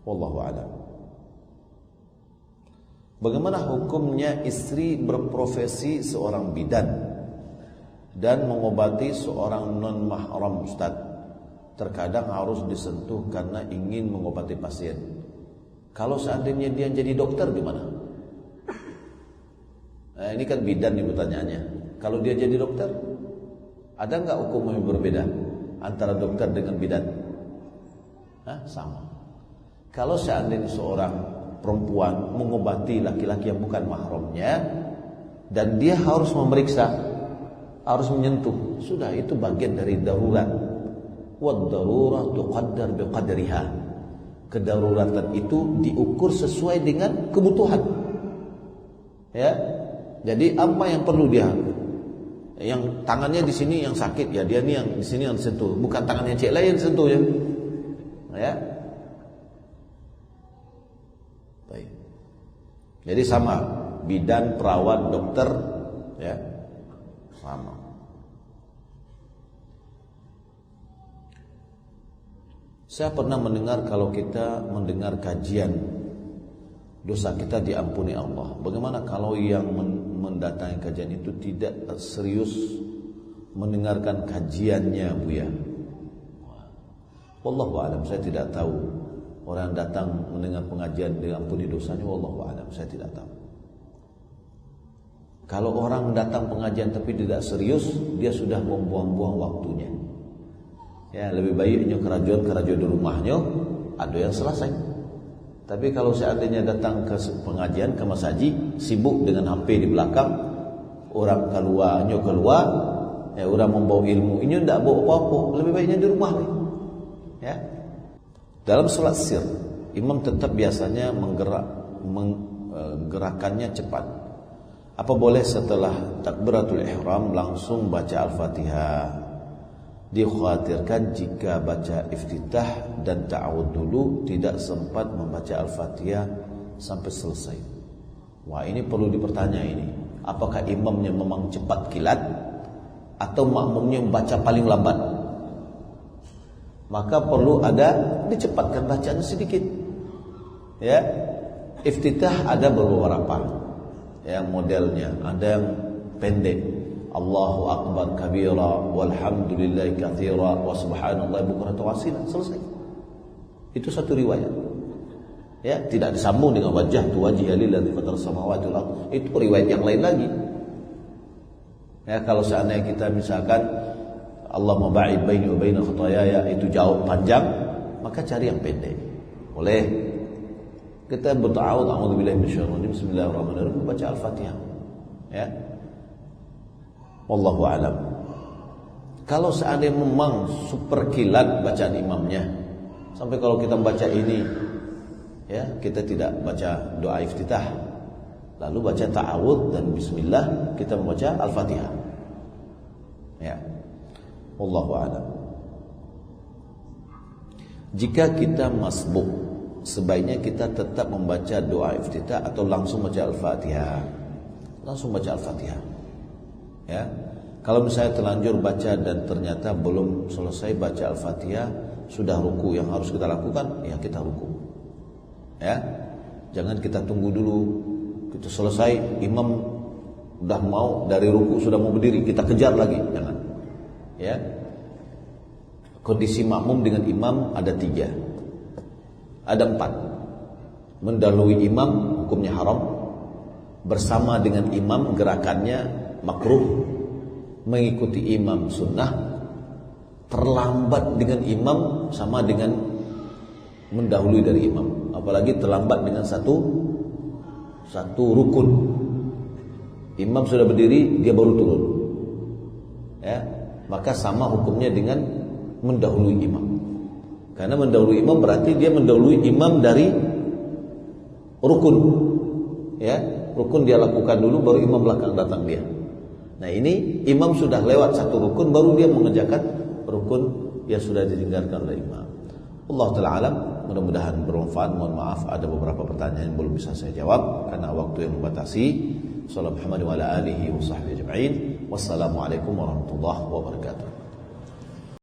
wallahu a'lam. Bagaimana hukumnya istri berprofesi seorang bidan dan mengobati seorang non mahram, Ustaz? Terkadang harus disentuh karena ingin mengobati pasien. Kalau seandainya dia jadi dokter gimana? Nah, ini kan bidan nih pertanyaannya. Kalau dia jadi dokter, ada nggak hukum yang berbeda antara dokter dengan bidan? Sama. Kalau seandainya seorang perempuan mengobati laki-laki yang bukan mahramnya dan dia harus memeriksa, harus menyentuh, sudah itu bagian dari darurat. Wad darurah tuqaddar biqadriha. Kedaruratan itu diukur sesuai dengan kebutuhan. Ya. Jadi apa yang perlu dia Yang tangannya di sini yang sakit, ya dia nih yang di sini yang disentuh, bukan tangannya cek lain yang disentuh ya. Ya. Baik. Jadi sama, bidan, perawat, dokter, ya, sama. Saya pernah mendengar kalau kita mendengar kajian, dosa kita diampuni Allah. Bagaimana kalau yang mendatangi kajian itu tidak serius mendengarkan kajiannya, Buya? Wallahu a'lam, saya tidak tahu. Orang datang mendengar pengajian diampuni dosanya, wallahu a'lam, saya tidak tahu. Kalau orang datang pengajian tapi tidak serius, dia sudah membuang-buang waktunya. Ya, lebih baiknya kerajuan di rumahnya, ada yang selesai. Tapi kalau seandainya datang ke pengajian, ke masaji, sibuk dengan HP di belakang, orang keluar, ya orang membawa ilmu, ini tidak bawa apa-apa, lebih baiknya di rumah. Ya. Dalam salat sir, imam tetap biasanya menggerakkannya cepat. Apa boleh setelah takbiratul ihram langsung baca Al-Fatihah? Dikhawatirkan jika baca iftitah dan ta'awud dulu tidak sempat membaca Al-Fatihah sampai selesai. Wah, ini perlu dipertanya ini. Apakah imamnya memang cepat kilat atau makmumnya membaca paling lambat? Maka perlu ada dicepatkan bacaan sedikit. Ya. Iftitah ada beberapa. Ya, modelnya ada yang pendek. Allahu akbar kabira walhamdulillahi katsira wa subhanallah bukratan wa asila, selesai. Itu satu riwayat. Ya, tidak disambung dengan wajah tu wajhi lillazi fatara samawati wal ardh. Itu riwayat yang lain lagi. Ya, kalau seandainya kita misalkan Allahumma ba'id baini wa baina khataaya itu jauh panjang, maka cari yang pendek. Boleh. Kita berta'awudz, a'udzubillahi minasyaitonir rajim, bismillahirrahmanirrahim, baca Al-Fatihah. Ya. Wallahu a'lam. Kalau seandainya memang super kilat bacaan imamnya, sampai kalau kita baca ini, ya kita tidak baca doa iftitah, lalu baca ta'awudz dan bismillah, kita membaca Al-Fatihah. Ya. Wallahu a'lam. Jika kita masbuk, sebaiknya kita tetap membaca doa iftitah atau langsung baca Al-Fatihah. Langsung baca Al-Fatihah. Ya, kalau misalnya terlanjur baca dan ternyata belum selesai baca Al-Fatihah, sudah ruku, yang harus kita lakukan, ya kita ruku. Ya, jangan kita tunggu dulu, kita selesai, imam udah mau dari ruku, sudah mau berdiri, kita kejar lagi, jangan. Ya, kondisi makmum dengan imam ada 3, ada 4. Mendahului imam hukumnya haram, bersama dengan imam gerakannya makruh, mengikuti imam sunnah, terlambat dengan imam sama dengan mendahului dari imam, apalagi terlambat dengan satu rukun. Imam sudah berdiri, dia baru turun, ya, maka sama hukumnya dengan mendahului imam. Karena mendahului imam berarti dia mendahului imam dari rukun, ya, rukun dia lakukan dulu, baru imam belakang datang dia. Nah, ini imam sudah lewat satu rukun, baru dia mengerjakan rukun yang sudah ditinggalkan oleh imam. Allah Ta'ala alam, mudah-mudahan bermanfaat. Mohon maaf ada beberapa pertanyaan yang belum bisa saya jawab karena waktu yang membatasi. Sallallahu Muhammad wa ala alihi wa sahbihi ajma'in. Wassalamualaikum warahmatullahi wabarakatuh.